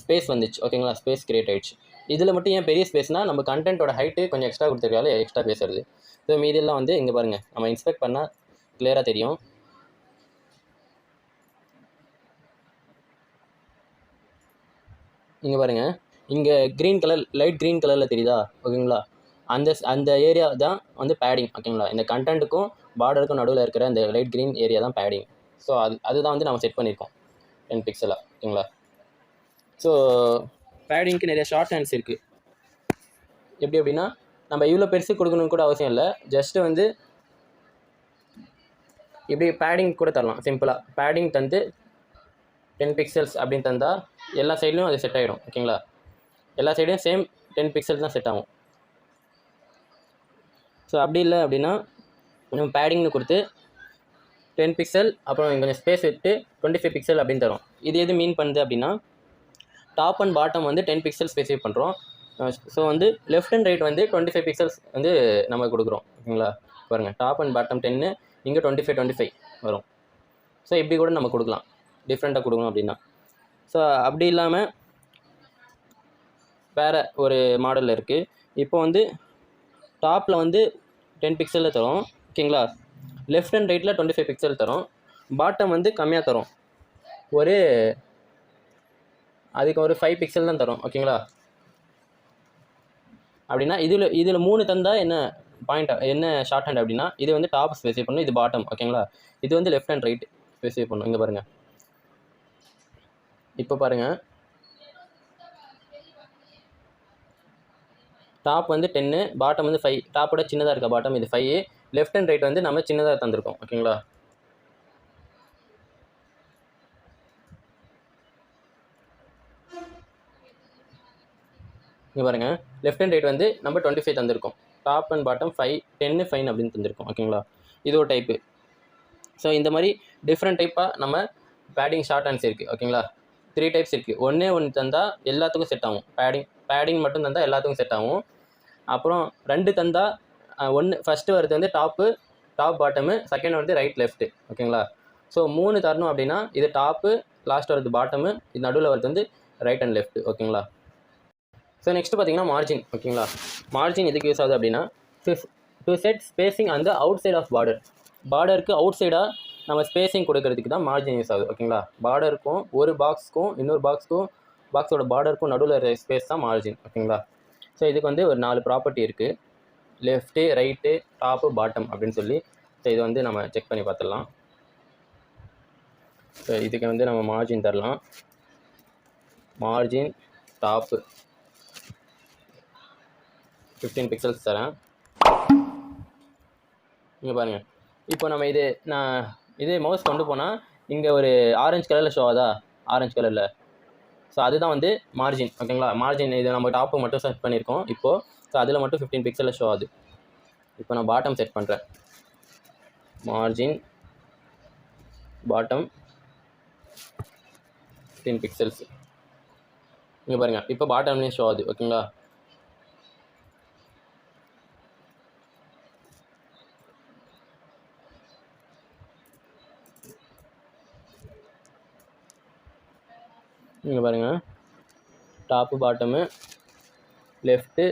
ஸ்பேஸ் வந்துச்சு. ஓகேங்களா, ஸ்பேஸ் கிரியேட் ஆகிடுச்சு. இதில் மட்டும் ஏன் பெரிய ஸ்பேஸ்னால் நம்ம கண்டென்ட்டோட ஹைட்டு கொஞ்சம் எக்ஸ்ட்ரா கொடுத்துருக்கால, எக்ஸ்ட்ரா பேசுறது. ஸோ மீதியெல்லாம் வந்து இங்கே பாருங்கள், நம்ம இன்ஸ்பெக்ட் பண்ணால் கிளியராக தெரியும். இங்கே பாருங்கள், இங்கே க்ரீன் கலர், லைட் க்ரீன் கலரில் தெரியுதா? ஓகேங்களா, அந்த ஏரியா தான் வந்து பேடிங். ஓகேங்களா, இந்த கண்டென்ட்டுக்கும் பார்டருக்கும் நடுவில் இருக்கிற அந்த லைட் க்ரீன் ஏரியா தான் பேடிங். ஸோ அதுதான் வந்து நம்ம செட் பண்ணியிருக்கோம் 10 பிக்சலாக. ஓகேங்களா, ஸோ பேடிங்க்கு நிறைய ஷார்ட் ஹேண்ட்ஸ் இருக்குது. எப்படி அப்படின்னா, நம்ம இவ்வளோ பெருசு கொடுக்கணும்னு கூட அவசியம் இல்லை. ஜஸ்ட்டு வந்து இப்படி பேடிங் கூட தரலாம். சிம்பிளாக பேடிங் தந்து 10 பிக்சல்ஸ் அப்படின்னு தந்தால் எல்லா சைட்லையும் அது செட் ஆகிடும். ஓகேங்களா, எல்லா சைடையும் சேம் 10 பிக்சல்ஸ் தான் செட் ஆகும். ஸோ அப்படி இல்லை அப்படின்னா நம்ம பேடிங்னு கொடுத்து 10 பிக்சல் அப்புறம் கொஞ்சம் ஸ்பேஸ் விட்டு 25 பிக்சல் அப்படின்னு தரும். இது எது மீன் பண்ணுது அப்படின்னா, டாப் அண்ட் பாட்டம் வந்து 10 பிக்சல் ஸ்பெசிஃபை பண்ணுறோம். ஸோ வந்து லெஃப்ட் அண்ட் ரைட் வந்து 25 பிக்சல்ஸ் வந்து நம்ம கொடுக்குறோம். ஓகேங்களா, பாருங்கள், டாப் அண்ட் பாட்டம் 10, இங்கே 25 வரும். ஸோ இப்படி கூட நம்ம கொடுக்கலாம், டிஃப்ரெண்ட்டாக கொடுக்கணும் அப்படின்னா. ஸோ அப்படி இல்லாமல் வேறு ஒரு மாடலில் இருக்குது. இப்போ வந்து டாப்பில் வந்து 10 பிக்சலில் தரும். ஓகேங்களா, லெஃப்ட் அண்ட் ரைட்டில் 25 பிக்சல் தரும். பாட்டம் வந்து கம்மியாக தரும், அதுக்கு ஒரு 5 பிக்சல் தான் தரும். ஓகேங்களா, அப்படின்னா இதில் 3 தந்தால் என்ன பாயிண்ட், என்ன ஷார்ட் ஹேண்ட் அப்படின்னா, இது வந்து டாப் ஸ்பெசிஃபை பண்ணும், இது பாட்டம். ஓகேங்களா, இது வந்து லெஃப்ட் அண்ட் ரைட் ஸ்பெசிஃபை பண்ணும். இங்கே பாருங்கள், இப்போ பாருங்கள், டாப் வந்து 10, பாட்டம் வந்து 5. டாப்போட சின்னதாக இருக்க பாட்டம் இது 5, லெஃப்ட் அண்ட் ரைட் வந்து நம்ம சின்னதாக தந்திருக்கோம். ஓகேங்களா, இங்கே பாருங்கள், லெஃப்ட் அண்ட் ரைட் வந்து நம்ம 25 தந்திருக்கோம். டாப் அண்ட் பாட்டம் 5, 10, 5 அப்படின்னு தந்திருக்கோம். ஓகேங்களா, இது ஒரு டைப்பு. ஸோ இந்த மாதிரி டிஃப்ரெண்ட் டைப்பாக நம்ம பேடிங் ஷார்ட் ஹேண்ட்ஸ் இருக்குது. ஓகேங்களா, 3 டைப்ஸ் இருக்குது. ஒன்று தந்தால் எல்லாத்துக்கும் செட் ஆகும். பேடிங் மட்டும் தந்தால் எல்லாத்துக்கும் செட் ஆகும். அப்புறம் 2 தந்தால் ஃபஸ்ட்டு வருது வந்து டாப் பாட்டமு, செகண்ட் வருது ரைட் லெஃப்ட்டு. ஓகேங்களா, ஸோ 3 தரணும் அப்படின்னா இது டாப்பு, லாஸ்ட் வருது பாட்டமு, இது நடுவில் வருது வந்து ரைட் அண்ட் லெஃப்ட். ஓகேங்களா, ஸோ நெக்ஸ்ட்டு பார்த்தீங்கன்னா மார்ஜின். ஓகேங்களா, மார்ஜின் எதுக்கு யூஸ் ஆகுது அப்படின்னா, டு செட் ஸ்பேசிங் அந்த அவுட் சைட் ஆஃப் பார்டருக்கு அவுட் சைடாக நம்ம ஸ்பேசிங் கொடுக்கறதுக்கு தான் மார்ஜின் யூஸ் ஆகுது. ஓகேங்களா, பார்டருக்கும் ஒரு பாக்ஸ்க்கும் இன்னொரு பாக்ஸோட பார்டருக்கும் நடுவில் இருக்கிற ஸ்பேஸ் தான் மார்ஜின். ஓகேங்களா, ஸோ இதுக்கு வந்து ஒரு 4 ப்ராப்பர்ட்டி இருக்குது, லெஃப்ட்டு, ரைட்டு, டாப்பு, பாட்டம் அப்படின்னு சொல்லி. ஸோ இது வந்து நம்ம செக் பண்ணி பார்த்துடலாம். ஸோ இதுக்கு வந்து நம்ம மார்ஜின் தரலாம். மார்ஜின் டாப்பு 15 பிக்சல்ஸ் தரேன். இங்கே பாருங்கள். இப்போ நம்ம இதே மவுஸ் கொண்டு போனால் இங்கே ஒரு ஆரஞ்சு கலரில் ஷோ ஆகுதா, ஆரஞ்சு கலரில். ஸோ அதுதான் வந்து மார்ஜின். ஓகேங்களா, மார்ஜின் இது நம்ம டாப்பு மட்டும் செட் பண்ணியிருக்கோம் இப்போது. ஸோ அதில் மட்டும் 15 பிக்சலில் ஷோ ஆகுது. இப்போ நான் பாட்டம் செட் பண்ணுறேன். Margin bottom 15 pixels. இங்கே பாருங்கள், இப்போ பாட்டம்லேயும் ஷோ ஆகுது. ஓகேங்களா, இங்கே பாருங்கள், டாப்பு பாட்டமு லெஃப்ட்டு,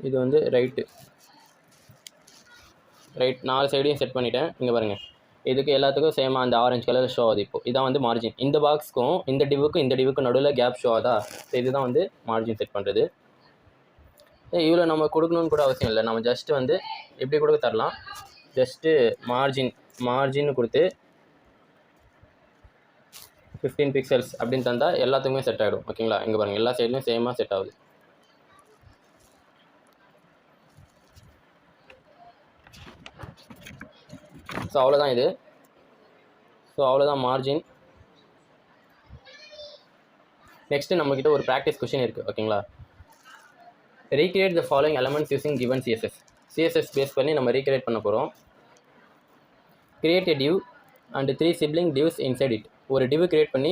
இது வந்து ரைட் 4 சைடையும் செட் பண்ணிட்டேன். இங்கே பாருங்கள், இதுக்கு எல்லாத்துக்கும் சேமாக அந்த ஆரஞ்சு கலரில் ஷோ ஆகுது. இப்போது இதான் வந்து மார்ஜின். இந்த பாக்ஸ்க்கும் இந்த டிவுக்கும் நடுவில் கேப் ஷோ ஆகுதா. ஸோ இதுதான் வந்து மார்ஜின் செட் பண்ணுறது. இவ்வளோ நம்ம கொடுக்கணும்னு கூட அவசியம் இல்லை. நம்ம ஜஸ்ட்டு வந்து எப்படி கூட தரலாம். ஜஸ்ட்டு மார்ஜின்னு கொடுத்து 15 பிக்சல்ஸ் அப்படின்னு தந்தால் எல்லாத்துக்குமே செட் ஆகிடும். ஓகேங்களா, இங்கே பாருங்கள், எல்லா சைட்லையும் சேமாக செட் ஆகுது. ஸோ அவ்வளோதான் இது. ஸோ அவ்வளோதான் மார்ஜின். நெக்ஸ்ட்டு நம்மக்கிட்ட ஒரு ப்ராக்டிஸ் கொஷின் இருக்குது. ஓகேங்களா, recreate the following elements using given CSS base பண்ணி நம்ம ரீக்ரியேட் பண்ண போகிறோம். Create a div and 3 sibling divs inside it. ஒரு டிவ் கிரியேட் பண்ணி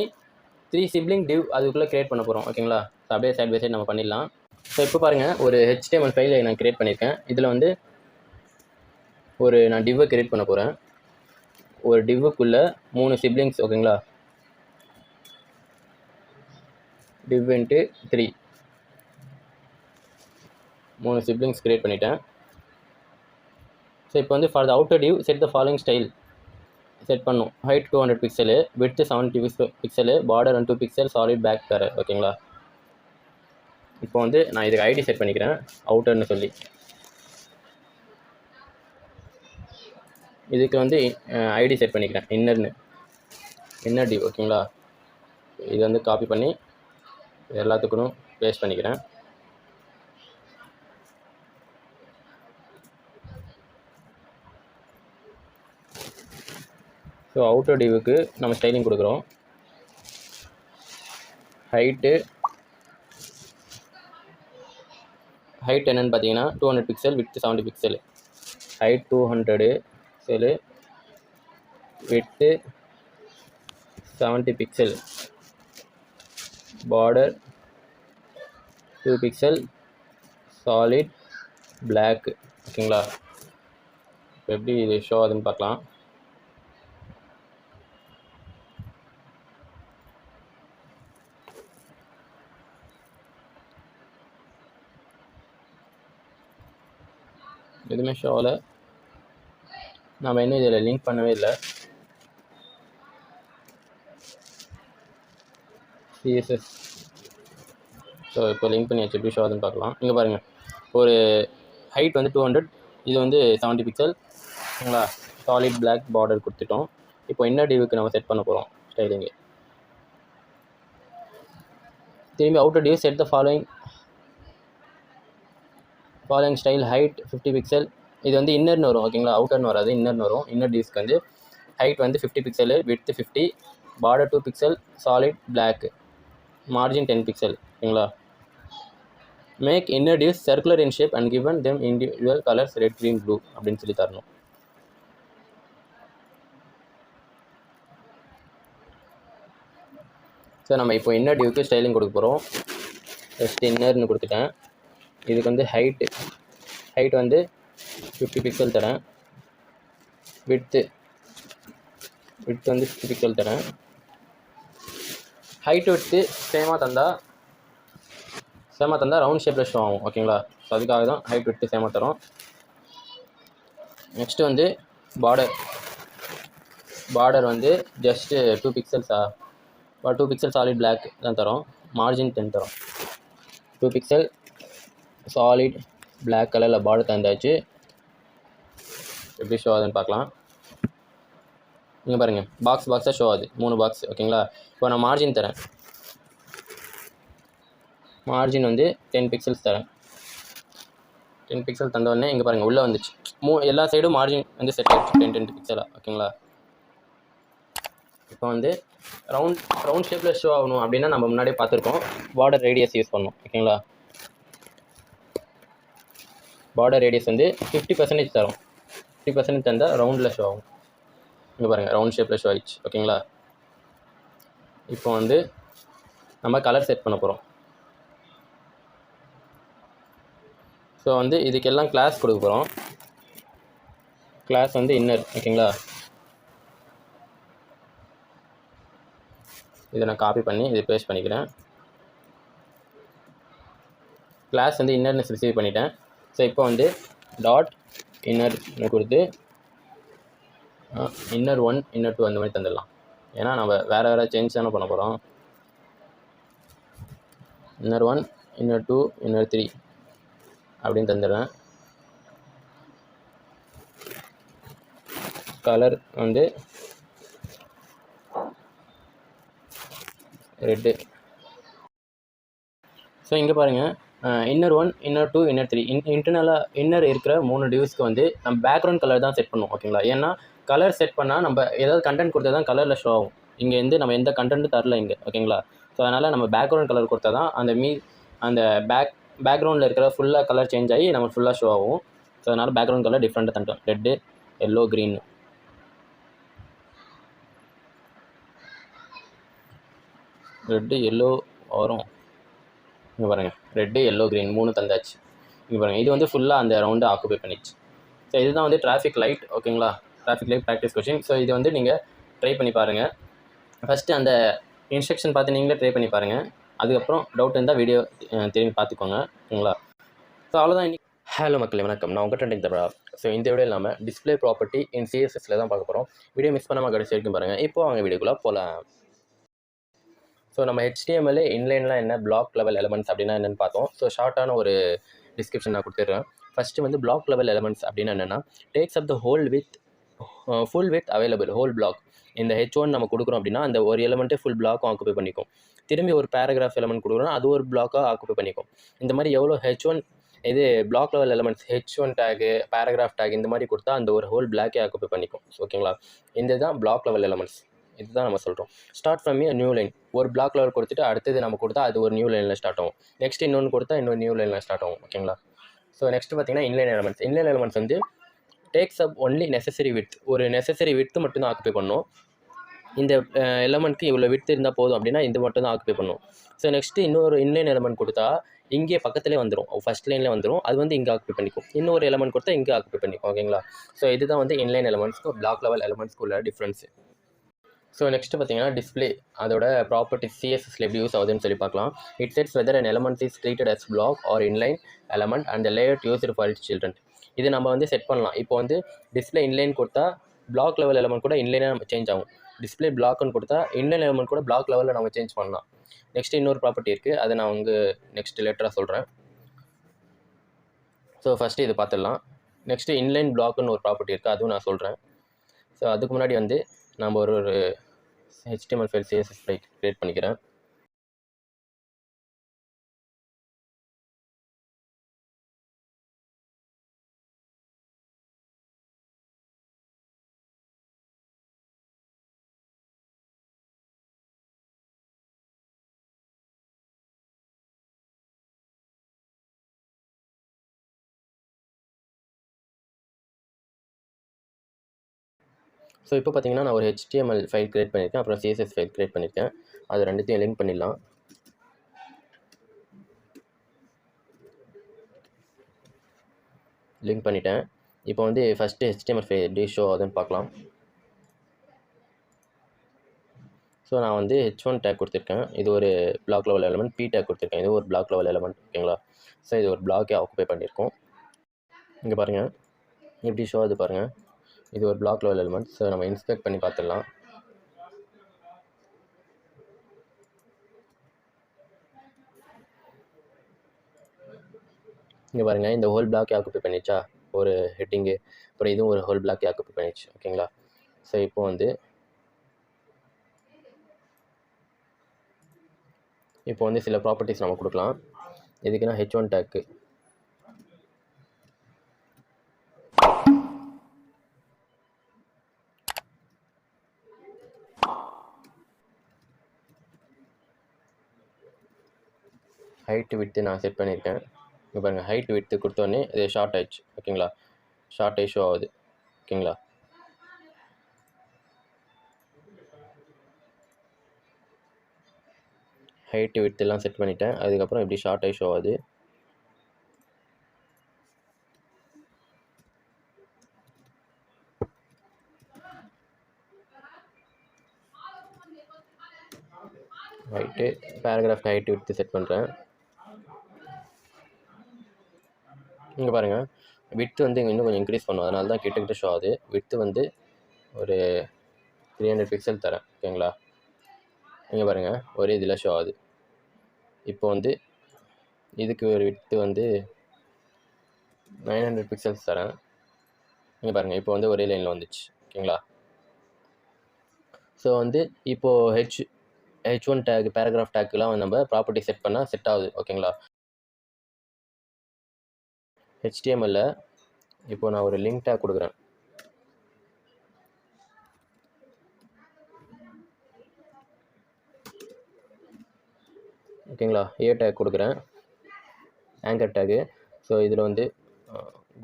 3 சிப்ளிங் டிவ் அதுக்குள்ளே கிரியேட் பண்ண போகிறோம். ஓகேங்களா, ஸோ அப்படியே சைட் பை சைட் நம்ம பண்ணிடலாம். ஸோ இப்போ பாருங்கள், ஒரு HTML ஃபைலை நான் கிரியேட் பண்ணியிருக்கேன். இதில் வந்து நான் டிவ்வை கிரியேட் பண்ண போகிறேன். ஒரு டிவ்வுக்குள்ளே 3 சிப்ளிங்ஸ். ஓகேங்களா, div into 3 3 சிப்ளிங்ஸ் கிரியேட் பண்ணிட்டேன். ஸோ இப்போ வந்து for the outer div set the following style set பண்ணும். Height 200 pixel, width 70 pixel, border 2 pixel, solid back colour. ஓகேங்களா, இப்போ வந்து நான் இதுக்கு ஐடி செட் பண்ணிக்கிறேன், அவுட்டர்னு சொல்லி. இதுக்கு வந்து ஐடி செட் பண்ணிக்கிறேன், இன்னர் டிவ். ஓகேங்களா, இது வந்து காப்பி பண்ணி எல்லாத்துக்கும் பேஸ்ட் பண்ணிக்கிறேன். ஸோ அவுட்டர் டிவுக்கு நம்ம ஸ்டைலிங் கொடுக்குறோம். ஹைட் என்னென்னு பார்த்தீங்கன்னா 200 pixel, width 70 pixel. Height 200 pixel, width 70 pixel, border 2 pixel, solid black. ஓகேங்களா, இப்போ எப்படி இது ஷோ ஆகுதுன்னு பார்க்கலாம். எதுவுமே ஷோ ஆகலை. நம்ம இன்னும் இதில் லிங்க் பண்ணவே இல்லை. சிஎஸ்எஸ். ஸோ இப்போ லிங்க் பண்ணியாச்சு, எப்படி ஷோ ஆகுதுன்னு பார்க்கலாம். இங்கே பாருங்கள், ஒரு ஹைட் வந்து 200, இது வந்து 70 பிக்சல். ஓகேங்களா, சாலிட் பிளாக் பார்டர் கொடுத்துட்டோம். இப்போ இன்னர் டிவுக்கு நம்ம செட் பண்ண போகிறோம் ஸ்டைலிங்கு. திரும்பி outer div set the following style. Height 50 pixel, இது வந்து இன்னர்னு வரும். ஓகேங்களா, அவுட்டர்னு வராது, இன்னர்னு வரும். இன்னர் டிவ்ஸ்க்கு வந்து ஹைட் வந்து 50 pixel, width 50, border 2 pixel, solid black, margin 10 pixel. ஓகேங்களா, make inner divs circular in shape and given them individual colours red, green, blue அப்படின்னு சொல்லி தரணும். ஸோ நம்ம இப்போ இன்னர் டிவ்க்கு ஸ்டைலிங் கொடுக்க போகிறோம். ஃபஸ்ட்டு இன்னர்னு கொடுத்துட்டேன். இதுக்கு வந்து ஹைட் வந்து 50 பிக்சல் தரேன். விட்த்து வந்து 50 பிக்சல் தரேன். ஹைட் விட்த்து சேமாக தந்தால் ரவுண்ட் ஷேப்பில் ஷோ ஆகும். ஓகேங்களா, ஸோ அதுக்காக தான் ஹைட் விட்த்து சேமாக தரோம். நெக்ஸ்ட்டு வந்து பார்டர் வந்து ஜஸ்ட்டு 2 பிக்சல்ஸா, 2 பிக்சல் சாலிட் பிளாக் தான் தரோம். மார்ஜின் 10 தரோம். 2 பிக்சல் சாலிட் பிளாக் கலரில் பார்டர் தந்தாச்சு. எப்படி ஷோ ஆகுதுன்னு பார்க்கலாம். இங்கே பாருங்கள் பாக்ஸாக ஷோ ஆகுது 3 பாக்ஸ் ஓகேங்களா. இப்போ நான் மார்ஜின் தரேன், மார்ஜின் வந்து 10 பிக்சல்ஸ் தரேன். 10 பிக்சல் தந்தோடனே இங்கே பாருங்கள் உள்ளே வந்துச்சு. எல்லா சைடும் மார்ஜின் வந்து செட் ஆகிடுச்சு 10 பிக்சலாக ஓகேங்களா. இப்போ வந்து ரவுண்ட் ஷேப்பில் ஷோ ஆகணும் அப்படின்னா நம்ம முன்னாடியே பார்த்துருக்கோம், பார்டர் ரேடியஸ் யூஸ் பண்ணணும் ஓகேங்களா. பார்டர் ரேடியஸ் வந்து 50% தரும். 50% தந்தால் ரவுண்டில் ஷோ ஆகும். இங்கே பாருங்கள் ரவுண்ட் ஷேப்பில் ஷோ ஆகிடுச்சு ஓகேங்களா. இப்போ வந்து நம்ம கலர் செட் பண்ண போகிறோம். ஸோ வந்து இதுக்கெல்லாம் கிளாஸ் கொடுக்க போகிறோம். கிளாஸ் வந்து இன்னர் ஓகேங்களா. இதை நான் காப்பி பண்ணி இதை பேஸ்ட் பண்ணிக்கிறேன். கிளாஸ் வந்து இன்னர்னு ஸ்பெசிஃபை பண்ணிட்டேன். ஸோ இப்போ வந்து டாட் இன்னர்னு கொடுத்து இன்னர் 1 இன்னர் 2 அந்த மாதிரி தந்துடலாம். ஏன்னா நம்ம வேறு சேஞ்ச் தானே பண்ண போகிறோம். இன்னர் 1 இன்னர் 2 இன்னர் 3 அப்படின்னு தந்துடுறேன். கலர் வந்து ரெட்டு. ஸோ இங்கே பாருங்கள் இன்னர் 1 இன்னர் 2 இன்னர் 3 இன்டர்னலாக இன்னர் இருக்கிற 3 டியூஸ்க்கு வந்து நம்ம பேக்ரவுண்ட் கலர் தான் செட் பண்ணுவோம் ஓகேங்களா. ஏன்னா கலர் செட் பண்ணால் நம்ம ஏதாவது கண்டென்ட் கொடுத்தா தான் கலரில் ஷோ ஆகும். இங்கே வந்து நம்ம எந்த கண்டென்ட்டும் தரல இங்கே ஓகேங்களா. ஸோ அதனால் நம்ம பேக்ரவுண்ட் கலர் கொடுத்தா தான் அந்த பேக்ரவுண்டில் இருக்கிற ஃபுல்லாக கலர் சேஞ்ச் ஆகி நம்ம ஃபுல்லாக ஷோ ஆகும். ஸோ அதனால் பேக்ரவுண்ட் கலர் டிஃப்ரெண்ட்டாக தந்துட்டோம், red yellow green. Red yellow வரும். இங்கே பாருங்கள் ரெட்டு எல்லோ க்ரீன் 3 தந்தாச்சு. இங்கே பாருங்கள் இது வந்து ஃபுல்லாக அந்த ரவுண்டு ஆக்குபை பண்ணிச்சு. ஸோ இதுதான் வந்து டிராஃபிக் லைட் ஓகேங்களா. Traffic light practice question. So இது வந்து நீங்கள் ட்ரை பண்ணி பாருங்கள். ஃபஸ்ட்டு அந்த இன்ஸ்ட்ரக்ஷன் பார்த்து நீங்களே ட்ரை பண்ணி பாருங்கள். அதுக்கப்புறம் டவுட் இருந்தால் வீடியோ திரும்பி பார்த்துக்கோங்க ஓகேங்களா. ஸோ அவ்வளோதான். இன்னைக்கு ஹலோ மக்களே வணக்கம், நான் உங்கள் ட்ரெண்டிங் தரா. ஸோ இந்த வீடியோ இல்லாமல் டிஸ்பிளே ப்ராப்பர்ட்டி இன் சிஎஸ்எஸ்ல தான் பார்க்க போகிறோம். வீடியோ மிஸ் பண்ணாமல் கடைசி வரைக்கும் பாருங்கள். இப்போ அவங்க வீடியோக்குள்ளே போகலாம். ஸோ நம்ம HTML இன்லைன்லாம் என்ன, பிளாக் லெவல் எலமெண்ட்ஸ் அப்படின்னா என்னென்னு பார்த்தோம். ஸோ ஷார்ட்டான ஒரு டிஸ்கிரிப்ஷன் நான் கொடுத்துட்றேன். ஃபஸ்ட்டு வந்து பிளாக் லெவல் எலமெண்ட்ஸ் அப்படின்னா என்னென்னா takes up the full width available whole block. இந்த H1 நம்ம கொடுக்குறோம் அப்படின்னா அந்த ஒரு எலமெண்ட்டே ஃபுல் பிளாக்கும் ஆக்குபை பண்ணிக்கும். திரும்பி ஒரு பேராகிராஃப் எலமெண்ட் கொடுக்குறோன்னா அது ஒரு பிளாக்காக ஆக்குபை பண்ணிக்கும். இந்த மாதிரி எவ்வளோ H1 இது block level elements H1 tag paragraph take இந்த மாதிரி கொடுத்தா அந்த ஒரு ஹோல் பிளாக்கே ஆக்குபை பண்ணிக்கும் ஓகேங்களா. இந்த தான் பிளாக் லெவல் எலமெண்ட்ஸ். இதுதான் நம்ம சொல்கிறோம். Start from new line. ஒரு பிளாக் லெவல் கொடுத்துட்டு அடுத்தது நம்ம கொடுத்தா அது ஒரு நியூ லைனில் ஸ்டார்ட் ஆகும். நெக்ஸ்ட் இன்னொன்று கொடுத்தா இன்னொரு நியூ லைனில் ஸ்டார்ட் ஆகும் ஓகேங்களா. ஸோ நெக்ஸ்ட் பார்த்தீங்கன்னா இன்லைன் எலமெண்ட்ஸ் வந்து டேக்ஸ் அப் ஒன்லி நெசசரி விட்த். ஒரு நெசசரி விட்த்து மட்டும் தான் ஆக்குபை பண்ணும். இந்த எலமெண்ட்க்கு இவ்வளோ விட்த் இருந்தால் போதும் அப்படின்னா இது மட்டும் தான் ஆக்குபை பண்ணும். ஸோ நெக்ஸ்ட்டு இன்னொரு இன்லைன் எலமெண்ட் கொடுத்தா இங்கே பக்கத்துலேயே வந்துடும், ஃபஸ்ட் லைனில் வந்துடும். அது வந்து இங்கே ஆக்குபை பண்ணிக்கும். இன்னொரு எலமெண்ட் கொடுத்தா இங்கே ஆக்குபை பண்ணிக்கும் ஓகேங்களா. ஸோ இதுதான் வந்து இன்லைன் எலமெண்ட்ஸ்க்கு பிளாக் லெவல் எலமெண்ட்ஸ்க்கு உள்ள டிஃப்ரென்ஸு. ஸோ நெக்ஸ்ட்டு பார்த்தீங்கன்னா டிஸ்பிளே அதோட ப்ராப்பர்ட்டி சிஎஸ்எஸ்ல எப்படி யூஸ் ஆகுதுன்னு சொல்லி பார்க்கலாம். It sets whether an element is treated as block or inline element and the layout used for its children. இது நம்ம வந்து செட் பண்ணலாம். இப்போ வந்து டிஸ்பிளே இன்லைன் கொடுத்தா பிளாக் லெவல் எலமெண்ட் கூட இன்லைனாக நம்ம சேஞ்ச் ஆகும். டிஸ்பிளே பிளாக்னு கொடுத்தா இன்லைன் எலமெண்ட் கூட பிளாக் லெவலில் நம்ம சேஞ்ச் பண்ணலாம். நெக்ஸ்ட் இன்னொரு ப்ராப்பர்ட்டி இருக்குது, அதை நான் வந்து நெக்ஸ்ட் லெட்டராக சொல்கிறேன். ஸோ ஃபஸ்ட்டு இது பார்த்துடலாம். நெக்ஸ்ட்டு இன்லைன் பிளாக்னு ஒரு ப்ராப்பர்ட்டி இருக்குது, அதுவும் நான் சொல்கிறேன். ஸோ அதுக்கு முன்னாடி வந்து நம்ம ஒரு HTML file CSS file create பண்ணிக்கிறேன். ஸோ இப்போ பார்த்தீங்கன்னா நான் ஒரு HTML ஃபைல் க்ரியேட் பண்ணியிருக்கேன், அப்புறம் CSS ஃபைல் க்ரியேட் பண்ணியிருக்கேன். அது ரெண்டுத்தையும் லிங்க் பண்ணிடலாம். லிங்க் பண்ணிட்டேன். இப்போ வந்து ஃபஸ்ட்டு HTML ஃபைல் எப்படி ஷோ ஆகுதுன்னு பார்க்கலாம். ஸோ நான் வந்து H1 டேக் கொடுத்துருக்கேன். இது ஒரு block level element. P take கொடுத்துருக்கேன். இது ஒரு பிளாக் லெவல் எலமெண்ட் ஓகேங்களா. ஸோ இது ஒரு பிளாக்கே ஆக்குபை பண்ணியிருக்கோம். இங்கே பாருங்கள் எப்படி ஷோ ஆகுது பாருங்கள். இது ஒரு பிளாக் லெவல் எலமெண்ட். ஸோ நம்ம இன்ஸ்பெக்ட் பண்ணி பார்த்துடலாம். இங்கே பாருங்கள் இந்த ஹோல் பிளாக்கே ஆக்குபை பண்ணிச்சா, ஒரு ஹெட்டிங்கு, அப்புறம் இதுவும் ஒரு ஹோல் பிளாக்கே ஆக்குபை பண்ணிச்சு ஓகேங்களா. ஸோ இப்போ வந்து இப்போ வந்து சில ப்ராப்பர்ட்டிஸ் நம்ம கொடுக்கலாம். எதுக்குன்னா H1 டேக்கு ஹைட்டு விட்டு நான் செட் பண்ணியிருக்கேன். இங்கே பாருங்கள், ஹைட் விட்டு கொடுத்தோடனே இது ஷார்ட் ஆயிடுச்சு. ஓகேங்களா, ஷார்ட் ஆகி ஷோ ஆகுது. ஓகேங்களா, ஹைட்டு விட்டெல்லாம் செட் பண்ணிட்டேன். அதுக்கப்புறம் இப்படி ஷார்ட் ஆகி ஷோ ஆகுது. ஹைட்டு பேராகிராஃப் ஹைட்டு விட்டு செட் பண்ணுறேன். இங்கே பாருங்கள், விட்டு வந்து இன்னும் கொஞ்சம் இன்க்ரீஸ் பண்ணும். அதனால தான் கிட்ட ஷோ ஆகுது. விட்டு வந்து ஒரு 300 பிக்சல் தரேன். ஓகேங்களா, இங்கே பாருங்கள், ஒரே இதில் ஷோ ஆகுது. இப்போ வந்து இதுக்கு ஒரு விட்டு வந்து 900 பிக்சல்ஸ் தரேன். இங்கே பாருங்கள், இப்போ வந்து ஒரே லைனில் வந்துச்சு. ஓகேங்களா, ஸோ வந்து இப்போது H1 டேக் பேராகிராஃப் டேக்குலாம் நம்ம ப்ராப்பர்ட்டி செட் பண்ணால் செட் ஆகுது. ஓகேங்களா, HTML இப்போ நான் ஒரு லிங்க் டேக் கொடுக்குறேன். ஓகேங்களா, ஏ டேக் கொடுக்குறேன், ஆங்கர் டேக்கு. ஸோ இதில் வந்து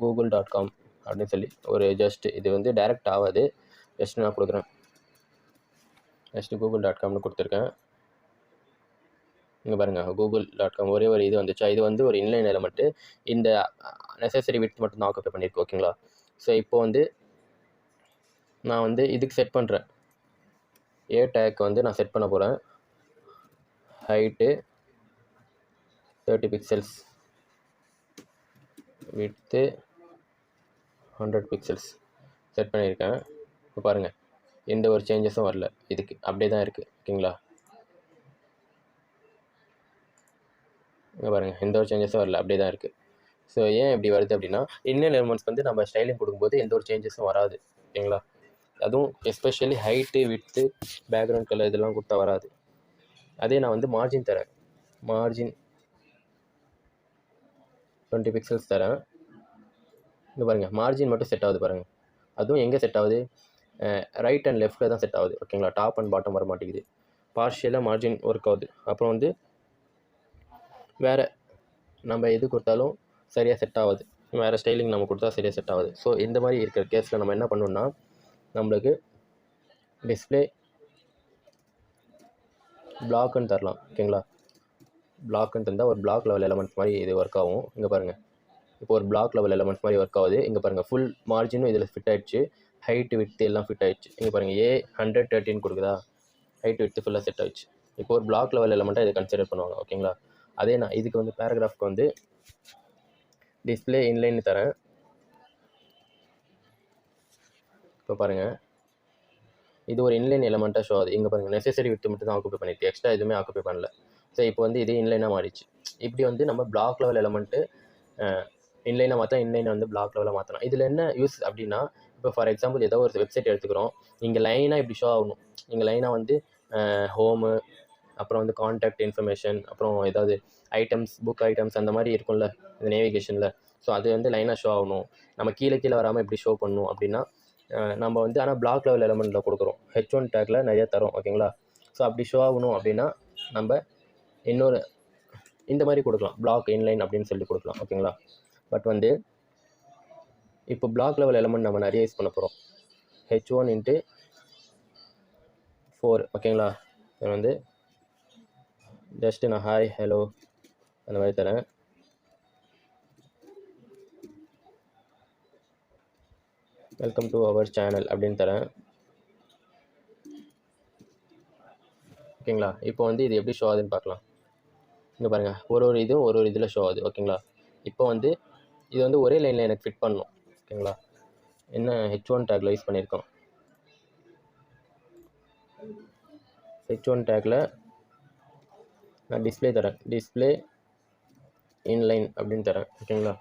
google.com அப்படின்னு சொல்லி ஒரு ஜஸ்ட் இது வந்து டைரக்ட் ஆகாது. ஜஸ்ட் நான் கொடுக்குறேன், ஜஸ்ட் google.comனு கொடுத்துருக்கேன். இங்கே பாருங்கள், google.com ஒரே ஒரு இது வந்துச்சா. இது வந்து ஒரு இன்லைன் எலமெண்ட்டு. இந்த நெசசரி வித் மட்டும் தான் ஆக்குப்பை பண்ணியிருக்கு. ஓகேங்களா, ஸோ இப்போ வந்து நான் வந்து இதுக்கு செட் பண்ணுறேன். ஏ டேக் வந்து நான் செட் பண்ண போகிறேன். Height 30 pixels, width 100 pixels set பண்ணியிருக்கேன். இப்போ பாருங்கள், எந்த ஒரு சேஞ்சஸும் வரல. இதுக்கு அப்படியே தான் இருக்குது. ஓகேங்களா, இங்கே பாருங்கள், எந்த ஒரு சேஞ்சஸும் வரல, அப்படியே தான் இருக்குது. ஸோ ஏன் இப்படி வருது அப்படின்னா, இன்னல் எலிமெண்ட்ஸ் வந்து நம்ம ஸ்டைலிங் கொடுக்கும்போது எந்த ஒரு சேஞ்சஸும் வராது. ஓகேங்களா, அதுவும் especially height width background colour இதெல்லாம் கொடுத்தா வராது. அதே நான் வந்து மார்ஜின் தரேன். மார்ஜின் 20 பிக்சல்ஸ் தரேன். இங்கே பாருங்கள், மார்ஜின் மட்டும் செட் ஆகுது பாருங்கள். அதுவும் எங்கே செட் ஆகுது, ரைட் அண்ட் லெஃப்ட்டில் தான் செட் ஆகுது. ஓகேங்களா, டாப் அண்ட் பாட்டம் வர மாட்டேங்குது. பார்ஷியலாக மார்ஜின் ஒர்க் ஆகுது. அப்புறம் வந்து வேறு நம்ம எது கொடுத்தாலும் சரியாக செட் ஆகுது. வேறு ஸ்டைலிங் நம்ம கொடுத்தா சரியாக செட் ஆகுது. ஸோ இந்த மாதிரி இருக்கிற கேஸில் நம்ம என்ன பண்ணணும்னா, நம்மளுக்கு டிஸ்பிளே பிளாக்குன்னு தரலாம். ஓகேங்களா, பிளாக்குன்னு தந்தால் ஒரு பிளாக் லெவல் எலமெண்ட்ஸ் மாதிரி இது ஒர்க் ஆகும். இங்கே பாருங்கள், இப்போ ஒரு பிளாக் லெவல் எலமெண்ட்ஸ் மாதிரி ஒர்க் ஆகுது. இங்கே பாருங்கள், ஃபுல் மார்ஜினும் இதில் ஃபிட் ஆகிடுச்சு. ஹைட்டு விட்டு எல்லாம் ஃபிட் ஆகிடுச்சு. இங்கே பாருங்கள், A113 கொடுக்குதா, ஹைட்டு விட்டு ஃபுல்லாக செட் ஆகிடுச்சு. இப்போ ஒரு பிளாக் லெவல் எலமெண்ட்டாக இதை கன்சிடர் பண்ணுவாங்க. ஓகேங்களா, அதே நான் இதுக்கு வந்து பேராகிராஃப்க்கு வந்து டிஸ்பிளே இன்லைன்னு தரேன். இப்போ பாருங்கள், இது ஒரு இன்லைன் எலமெண்ட்டாக ஷோ ஆகுது. இங்கே பாருங்கள், நெசசரி விட்டு மட்டும் தான் ஆக்குப்பை பண்ணியிருக்கு, எக்ஸ்ட்ரா எதுவுமே ஆக்குப்பை பண்ணல. ஸோ இப்போ வந்து இது இன்லைனாக மாறிடுச்சு. இப்படி வந்து நம்ம பிளாக் லெவல் எலமெண்ட்டு இன்லைனாக மாற்றலாம், இன்லைனை வந்து பிளாக் லெவலில் மாற்றலாம். இதில் என்ன யூஸ் அப்படின்னா, இப்போ ஃபார் எக்ஸாம்பிள் ஏதோ ஒரு வெப்சைட் எடுத்துக்கிறோம். இங்கே லைனாக இப்படி ஷோ ஆகணும். இங்கே லைனாக வந்து ஹோமு, அப்புறம் வந்து கான்டாக்ட் இன்ஃபர்மேஷன், அப்புறம் ஏதாவது ஐட்டம்ஸ், புக் ஐட்டம்ஸ் அந்த மாதிரி இருக்கும்ல இந்த நேவிகேஷனில். ஸோ அது வந்து லைனாக ஷோ ஆகணும். நம்ம கீழே வராமல் எப்படி ஷோ பண்ணணும் அப்படின்னா, நம்ம வந்து ஆனால் பிளாக் லெவல் எலமெண்ட்டில் கொடுக்குறோம். H1 டேக்கில் நிறையா தரோம். ஓகேங்களா, ஸோ அப்படி ஷோ ஆகணும் அப்படின்னா நம்ம இன்னொரு இந்த மாதிரி கொடுக்கலாம், பிளாக் இன்லைன் அப்படின்னு சொல்லி கொடுக்கலாம். ஓகேங்களா, பட் வந்து இப்போ பிளாக் லெவல் எலமெண்ட் நம்ம நிறைய யூஸ் பண்ண போகிறோம். H1x4. ஓகேங்களா, இது வந்து ஜஸ்ட்டு நான் ஹாய் ஹலோ அந்த மாதிரி தரேன். வெல்கம் டு அவர் சேனல் அப்படின்னு தரேன். ஓகேங்களா, இப்போ வந்து இது எப்படி ஷோ ஆகுதுன்னு பார்க்கலாம். இங்கே பாருங்கள், ஒரு இதுவும் ஒரு இதில் ஷோ ஆகுது. ஓகேங்களா, இப்போ வந்து இது வந்து ஒரே லைனில் எனக்கு ஃபிட் பண்ணணும். ஓகேங்களா, என்ன H1 டேக்கில் யூஸ் பண்ணியிருக்கோம். H1 டேக்கில் நான் டிஸ்பிளே தரேன், டிஸ்பிளே இன்லைன் அப்படின்னு தரேன். ஓகேங்களா,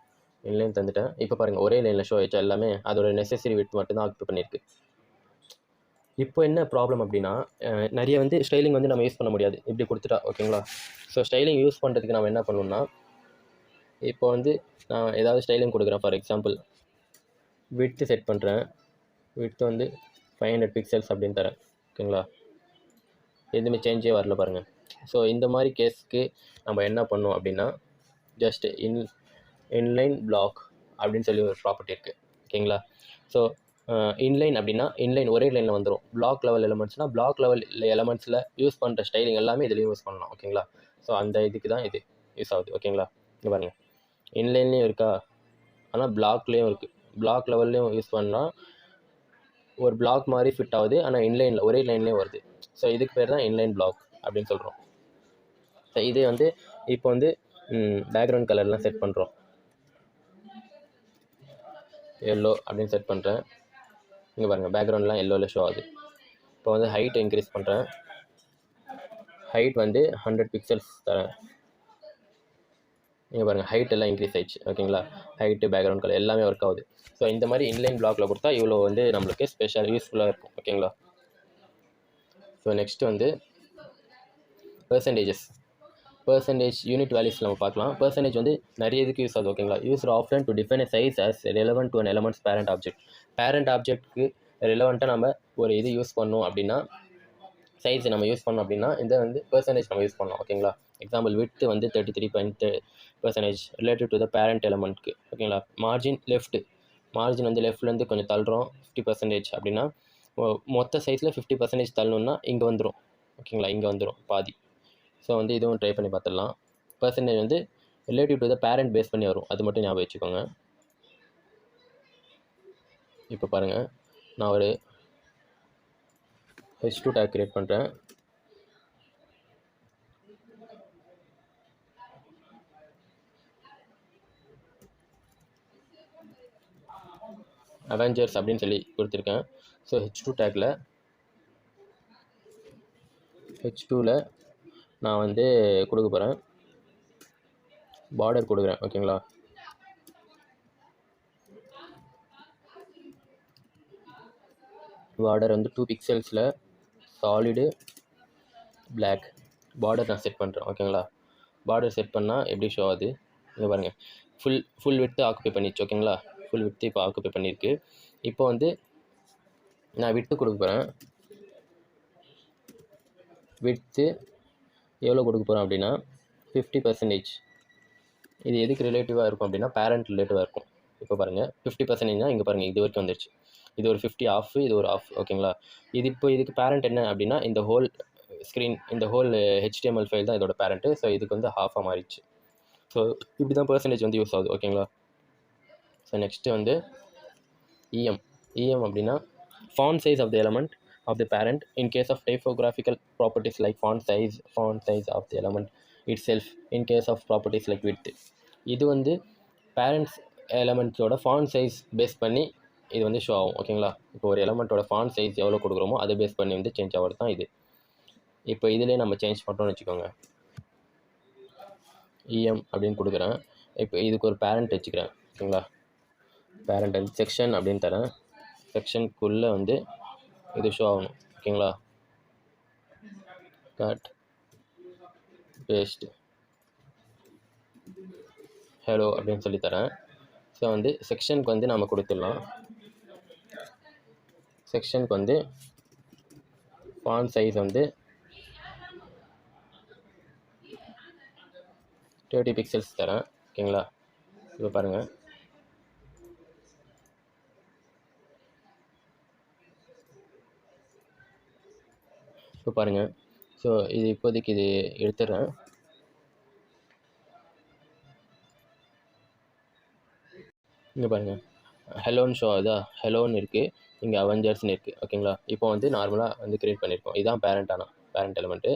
இன்லைன் தந்துட்டேன். இப்போ பாருங்கள், ஒரே லைனில் ஷோ ஆயிடுச்சு எல்லாமே. அதோட நெசசரி வித் மட்டும் தான் ஆக்குப்பை பண்ணியிருக்கு. இப்போ என்ன ப்ராப்ளம் அப்படின்னா நிறைய வந்து ஸ்டைலிங் வந்து நம்ம யூஸ் பண்ண முடியாது இப்படி கொடுத்துட்டா, ஓகேங்களா. ஸோ ஸ்டைலிங் யூஸ் பண்ணுறதுக்கு நம்ம என்ன பண்ணணும்னா, இப்போ வந்து நான் ஏதாவது ஸ்டைலிங் கொடுக்குறேன். ஃபார் எக்ஸாம்பிள் விட்த்து செட் பண்ணுறேன். விட்த்து வந்து 500 பிக்சல்ஸ் அப்படின்னு தரேன், ஓகேங்களா. எதுவுமே சேஞ்சே வரல பாருங்கள். ஸோ இந்த மாதிரி கேஸ்க்கு நம்ம என்ன பண்ணோம் அப்படின்னா, ஜஸ்ட் இன்லைன் பிளாக் அப்படின்னு சொல்லி ஒரு ப்ராப்பர்ட்டி இருக்குது, ஓகேங்களா. ஸோ இன்லைன் அப்படின்னா இன்லைன் ஒரே லைனில் வந்துடும். பிளாக் லெவல் எலமெண்ட்ஸ்னால் பிளாக் லெவல் எலமெண்ட்ஸில் யூஸ் பண்ணுற ஸ்டைலிங் எல்லாமே இதுலேயும் யூஸ் பண்ணலாம், ஓகேங்களா. ஸோ அந்த இதுக்கு தான் இது யூஸ் ஆகுது, ஓகேங்களா. இங்கே பாருங்கள், இன்லைன்லேயும் இருக்கா, ஆனால் பிளாக்லேயும் இருக்குது. பிளாக் லெவல்லையும் யூஸ் பண்ணால் ஒரு பிளாக் மாதிரி ஃபிட் ஆகுது, ஆனால் இன்லைனில் ஒரே லைன்லேயும் வருது. ஸோ இதுக்கு பேர் தான் இன்லைன் பிளாக் அப்படின்னு சொல்கிறோம். ஸோ இதே வந்து இப்போ வந்து பேக்ரவுண்ட் கலர்லாம் செட் பண்ணுறோம். எல்லோ அப்படின்னு செட் பண்ணுறேன். இங்கே பாருங்கள், பேக்ரவுண்ட்லாம் எல்லோவில் ஷோ ஆகுது. இப்போ வந்து ஹைட் இன்க்ரீஸ் பண்ணுறேன். ஹைட் வந்து 100 பிக்சல்ஸ் தரேன். இங்கே பாருங்கள், ஹைட் எல்லாம் இன்க்ரீஸ் ஆயிடுச்சு, ஓகேங்களா. ஹைட்டு, பேக்ரவுண்ட் கலர் எல்லாமே ஒர்க் ஆகுது. ஸோ இந்த மாதிரி இன்லைன் பிளாக்கில் கொடுத்தா இவ்வளோ வந்து நம்மளுக்கு ஸ்பெஷல் யூஸ்ஃபுல்லாக இருக்கும், ஓகேங்களா. ஸோ நெக்ஸ்ட்டு வந்து பர்சன்டேஜ் யூனிட் வேல்யூஸ் நம்ம பார்க்கலாம். பர்சன்டேஜ் வந்து நிறைய இதுக்கு யூஸ் ஆகுது, ஓகேங்களா. Used often to define a size as relevant to an element's parent object. Parent ஆப்ஜெக்ட்டுக்கு ரிலவெண்ட்டாக நம்ம ஒரு இது யூஸ் பண்ணோம் அப்படின்னா, சைஸ் நம்ம யூஸ் பண்ணோம் அப்படின்னா இந்த வந்து பர்சன்டேஜ் நம்ம யூஸ் பண்ணலாம், ஓகேங்களா. எக்ஸாம்பிள் விட்த்து வந்து 33% ரிலேட்டிவ் டு த பேரண்ட் எலமெண்ட்க்கு, ஓகேங்களா. மார்ஜின் வந்து லெஃப்ட்லேருந்து கொஞ்சம் தள்ளுறோம் 50% அப்படின்னா மொத்த சைஸில் 50% தள்ளணுன்னா இங்கே வந்துடும், ஓகேங்களா. இங்கே வந்துடும் பாதி. ஸோ வந்து இதுவும் ட்ரை பண்ணி பார்த்துடலாம். பர்சன்டேஜ் வந்து relative to the parent base பண்ணி வரும், அது மட்டும் ஞாபகம் வச்சுக்கோங்க. இப்போ பாருங்கள், நான் ஒரு H2 டேக் கிரியேட் பண்ணுறேன். அவெஞ்சர்ஸ் அப்படின்னு சொல்லி கொடுத்துருக்கேன். ஸோ H2வில் நான் வந்து கொடுக்க போகிறேன், பார்டர் கொடுக்குறேன், ஓகேங்களா. பார்டர் வந்து 2 பிக்சல்ஸில் சாலிடு பிளாக் பார்டர் நான் செட் பண்ணுறேன், ஓகேங்களா. பார்டர் செட் பண்ணால் எப்படி ஷோ ஆகுது, இங்கே பாருங்கள். ஃபுல் விட்த்து ஆக்குப்பை பண்ணிடுச்சு, ஓகேங்களா. ஃபுல் விட்த்து இப்போ ஆக்குப்பை பண்ணியிருக்கு. இப்போ வந்து நான் விட்த்து கொடுக்க போகிறேன். விட்த்து எவ்வளோ கொடுக்க போகிறோம் அப்படின்னா 50%. இது எதுக்கு ரிலேட்டிவாக இருக்கும் அப்படின்னா பேரண்ட் ரிலேட்டிவாக இருக்கும். இப்போ பாருங்கள், 50%னா இங்கே பாருங்கள், இது வரைக்கும் வந்துடுச்சு. இது ஒரு 50 ஆஃப், இது ஒரு ஆஃப், ஓகேங்களா. இதுக்கு பேரண்ட் என்ன அப்படின்னா இந்த ஹோல் ஸ்க்ரீன், இந்த ஹோல் HTML ஃபைல் தான் இதோட பேரண்ட்டு. ஸோ இதுக்கு வந்து ஹாஃபாக மாறிடுச்சு. ஸோ இப்படி தான் பர்சன்டேஜ் வந்து யூஸ் ஆகுது, ஓகேங்களா. ஸோ நெக்ஸ்ட்டு வந்து EM அப்படின்னா font size of the element of the parent in case of typographical properties like font size of the element itself in case of properties like width. இது வந்து பேரண்ட்ஸ் எலமெண்ட்ஸோட ஃபாண்ட் சைஸ் பேஸ் பண்ணி இது வந்து ஷோ ஆகும், ஓகேங்களா. இப்போ ஒரு எலமெண்ட்டோட ஃபாண்ட் சைஸ் எவ்வளோ கொடுக்குறோமோ அதை பேஸ் பண்ணி வந்து சேஞ்ச் ஆகிறது தான் இது. இப்போ இதிலே நம்ம சேஞ்ச் பண்ணுறோம்னு வச்சுக்கோங்க. EM அப்படின்னு கொடுக்குறேன். இப்போ இதுக்கு ஒரு பேரண்ட் வச்சுக்கிறேன், ஓகேங்களா. பேரண்ட் வந்து செக்ஷன் அப்படின்னு தரேன். செக்ஷனுக்குள்ளே வந்து இது ஷோ ஆகணும், ஓகேங்களா. கட் பேஸ்ட் ஹலோ அப்படின்னு சொல்லி தரேன். ஸோ வந்து செக்ஷனுக்கு வந்து நம்ம கொடுத்துடலாம். செக்ஷனுக்கு வந்து ஃபாண்ட் சைஸ் வந்து 30 பிக்சல்ஸ் தரேன், ஓகேங்களா. இப்போ பாருங்கள், ஸோ இது இப்போதைக்கு இது எடுத்துடுறேன். இங்கே பாருங்கள், ஹெலோன்னு ஷோ ஆகுதா, ஹெலோன்னு இருக்குது, இங்கே அவெஞ்சர்ஸ்னு இருக்குது, ஓகேங்களா. இப்போ வந்து நார்மலாக வந்து க்ரியேட் பண்ணியிருக்கோம். இதுதான் பேரண்ட் எலமெண்ட்டு.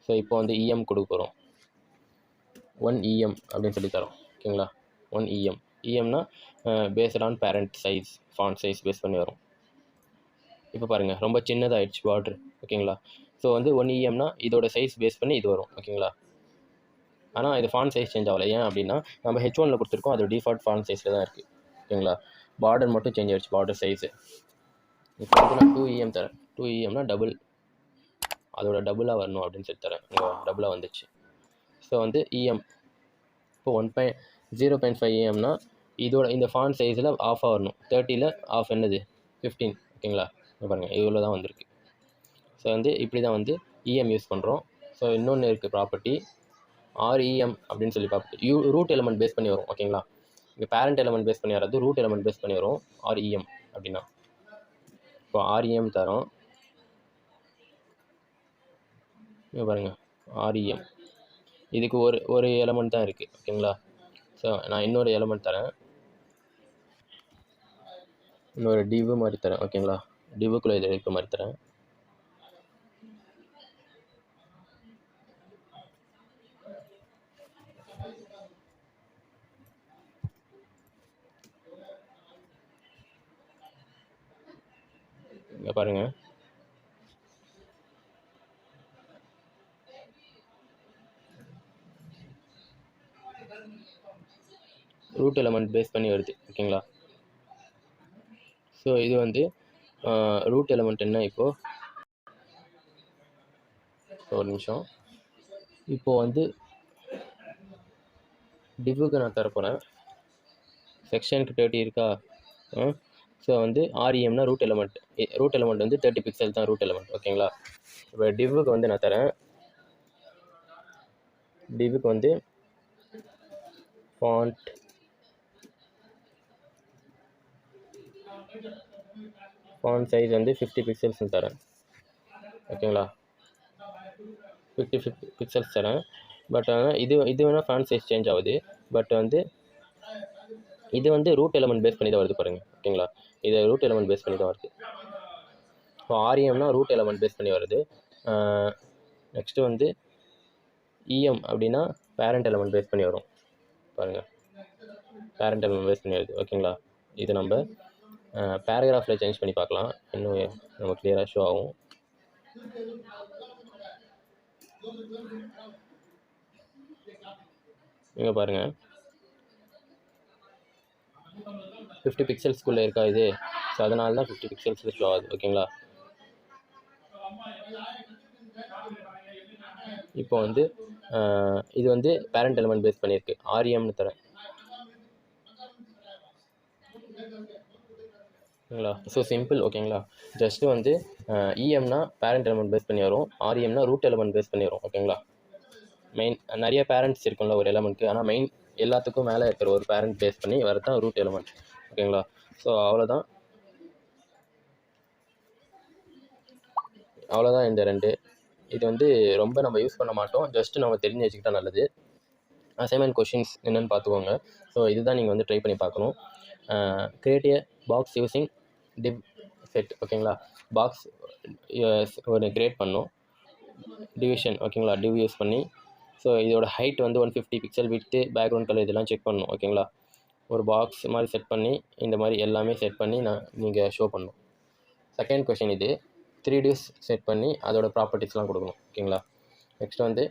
ஸோ இப்போ வந்து EM கொடுக்க போகிறோம். 1 EM அப்படின்னு சொல்லி தரோம், ஓகேங்களா. 1 EMனா based on parent size, font size base பண்ணி வரும். இப்போ பாருங்கள், ரொம்ப சின்னதாகிடுச்சு பார்டர், ஓகேங்களா. ஸோ வந்து 1 EMனா இதோட சைஸ் பேஸ் பண்ணி இது வரும், ஓகேங்களா. ஆனால் இது ஃபாண்ட் சைஸ் சேஞ்ச் ஆகலை. ஏன் அப்படின்னா நம்ம H1ல் கொடுத்துருக்கோம், அது டிஃபால்ட் ஃபாண்ட் சைஸில் தான் இருக்குது, ஓகேங்களா. பார்டர் மட்டும் சேஞ்ச் ஆகிடுச்சு, பார்டர் சைஸு. இப்போ வந்து நான் 2em தரேன். 2emனா டபுள், அதோட டபுளாக வரணும் அப்படின்னு சொல்லி தரேன். இங்கே டபுளாக வந்துச்சு. ஸோ வந்து em இப்போ 0.5 emனா இதோட இந்த ஃபாண்ட் சைஸில் ஆஃபாக வரணும். 30ல் ஆஃப் என்னது 15 ஓகேங்களா. பாருங்கள் இவ்வளோ தான் வந்திருக்கு. ஸோ வந்து இப்படி தான் வந்து em யூஸ் பண்ணுறோம். ஸோ இன்னொன்று இருக்குது ப்ராப்பர்ட்டி REM அப்படின்னு சொல்லி ப்ராப்பர்ட்டி ரூட் எலமெண்ட் பேஸ் பண்ணி வரும் ஓகேங்களா. இங்கே பேரண்ட் எலமெண்ட் பேஸ் பண்ணி வராது, ரூட் எலமெண்ட் பேஸ் பண்ணி வரும் REM அப்படின்னா. இப்போ REM தரோம். இங்கே பாருங்கள் REM இதுக்கு ஒரு எலமெண்ட் தான் இருக்குது ஓகேங்களா. ஸோ நான் இன்னொரு எலமெண்ட் தரேன், இன்னொரு டிவ் மாதிரி தரேன் ஓகேங்களா. டிவுக்குள்ளே இது இருக்க மாதிரி தரேன். இங்கே பாருங்கள் ரூட் எலமெண்ட் பேஸ் பண்ணி வருது ஓகேங்களா. ஸோ இது வந்து ரூட் எலமெண்ட் என்ன இப்போது ஒரு நிமிஷம். இப்போது வந்து டிவுக்கு நான் தரப்போகிறேன். செக்ஷனுக்கு 30 இருக்கா. ஸோ வந்து REMனா ரூட் எலமெண்ட் வந்து 30 பிக்சல் தான் ரூட் எலமெண்ட் ஓகேங்களா. இப்போ டிவுக்கு வந்து நான் தரேன். டிவுக்கு வந்து ஃபாண்ட் சைஸ் வந்து 50 பிக்சல்ஸ்னு தரேன் ஓகேங்களா. 50 பிக்சல்ஸ் தரேன். பட் ஆனால் இது வேணால் ஃபாண்ட் சைஸ் சேஞ்ச் ஆகுது. பட் வந்து இது வந்து ரூட் எலமெண்ட் பேஸ் பண்ணி தான் வருது பாருங்கள் ஓகேங்களா. இது ரூட் எலமெண்ட் பேஸ் பண்ணி தான் வருது. இப்போ REMனா ரூட் எலமெண்ட் பேஸ் பண்ணி வருது. நெக்ஸ்ட்டு வந்து EM அப்படின்னா பேரண்ட் எலமெண்ட் பேஸ் பண்ணி வரும் பாருங்கள். பேரண்ட் எலமெண்ட் பேஸ் பண்ணி வருது ஓகேங்களா. இது நம்ம பேராகிராஃபில் சேஞ்ச் பண்ணி பார்க்கலாம், இன்னும் நம்ம கிளியராக ஷோ ஆகும். இங்கே பாருங்கள் 50 பிக்சல்ஸ்குள்ளே இருக்கா இது. ஸோ அதனால தான் 50 பிக்சல்ஸில் ஷோ ஆகுது ஓகேங்களா. இப்போ வந்து இது வந்து பேரண்ட் எலமெண்ட் பேஸ் பண்ணியிருக்கு REMனு தரேன் ஓகேங்களா. ஸோ சிம்பிள் ஓகேங்களா. ஜஸ்ட்டு வந்து EMனா பேரண்ட் எலமெண்ட் பேஸ் பண்ணி வரும், REMனா ரூட் எலமெண்ட் பேஸ் பண்ணி வரும் ஓகேங்களா. மெயின் நிறைய பேரண்ட்ஸ் இருக்கும்ல ஒரு எலமெண்ட்டுக்கு, ஆனால் மெயின் எல்லாத்துக்கும் மேலே இருக்கிற ஒரு பேரண்ட் பேஸ் பண்ணி வரதான் ரூட் எலமெண்ட் ஓகேங்களா. ஸோ அவ்வளோதான் இந்த ரெண்டு. இது வந்து ரொம்ப நம்ம யூஸ் பண்ண மாட்டோம், ஜஸ்ட்டு நம்ம தெரிஞ்சு வச்சுக்கிட்டா நல்லது. அசைன்மெண்ட் கொஷின்ஸ் என்னென்னு பார்த்துக்கோங்க. ஸோ இதுதான் நீங்கள் வந்து ட்ரை பண்ணி பார்க்கணும். Create a box using div set ஓகேங்களா. பாக்ஸ் ஒரு கிரியேட் பண்ணணும், டிவிஷன் ஓகேங்களா, டிவ் யூஸ் பண்ணி. ஸோ இதோட ஹைட் வந்து 150 பிக்சல், வித்து, பேக்ரவுண்ட் கலர் இதெல்லாம் செக் பண்ணணும் ஓகேங்களா. ஒரு பாக்ஸ் மாதிரி செட் பண்ணி இந்த மாதிரி எல்லாமே செட் பண்ணி நீங்கள் ஷோ பண்ணணும். செகண்ட் கொஷின் இது 3Ds செட் பண்ணி அதோட ப்ராப்பர்ட்டிஸ்லாம் கொடுக்கணும் ஓகேங்களா. நெக்ஸ்ட் வந்து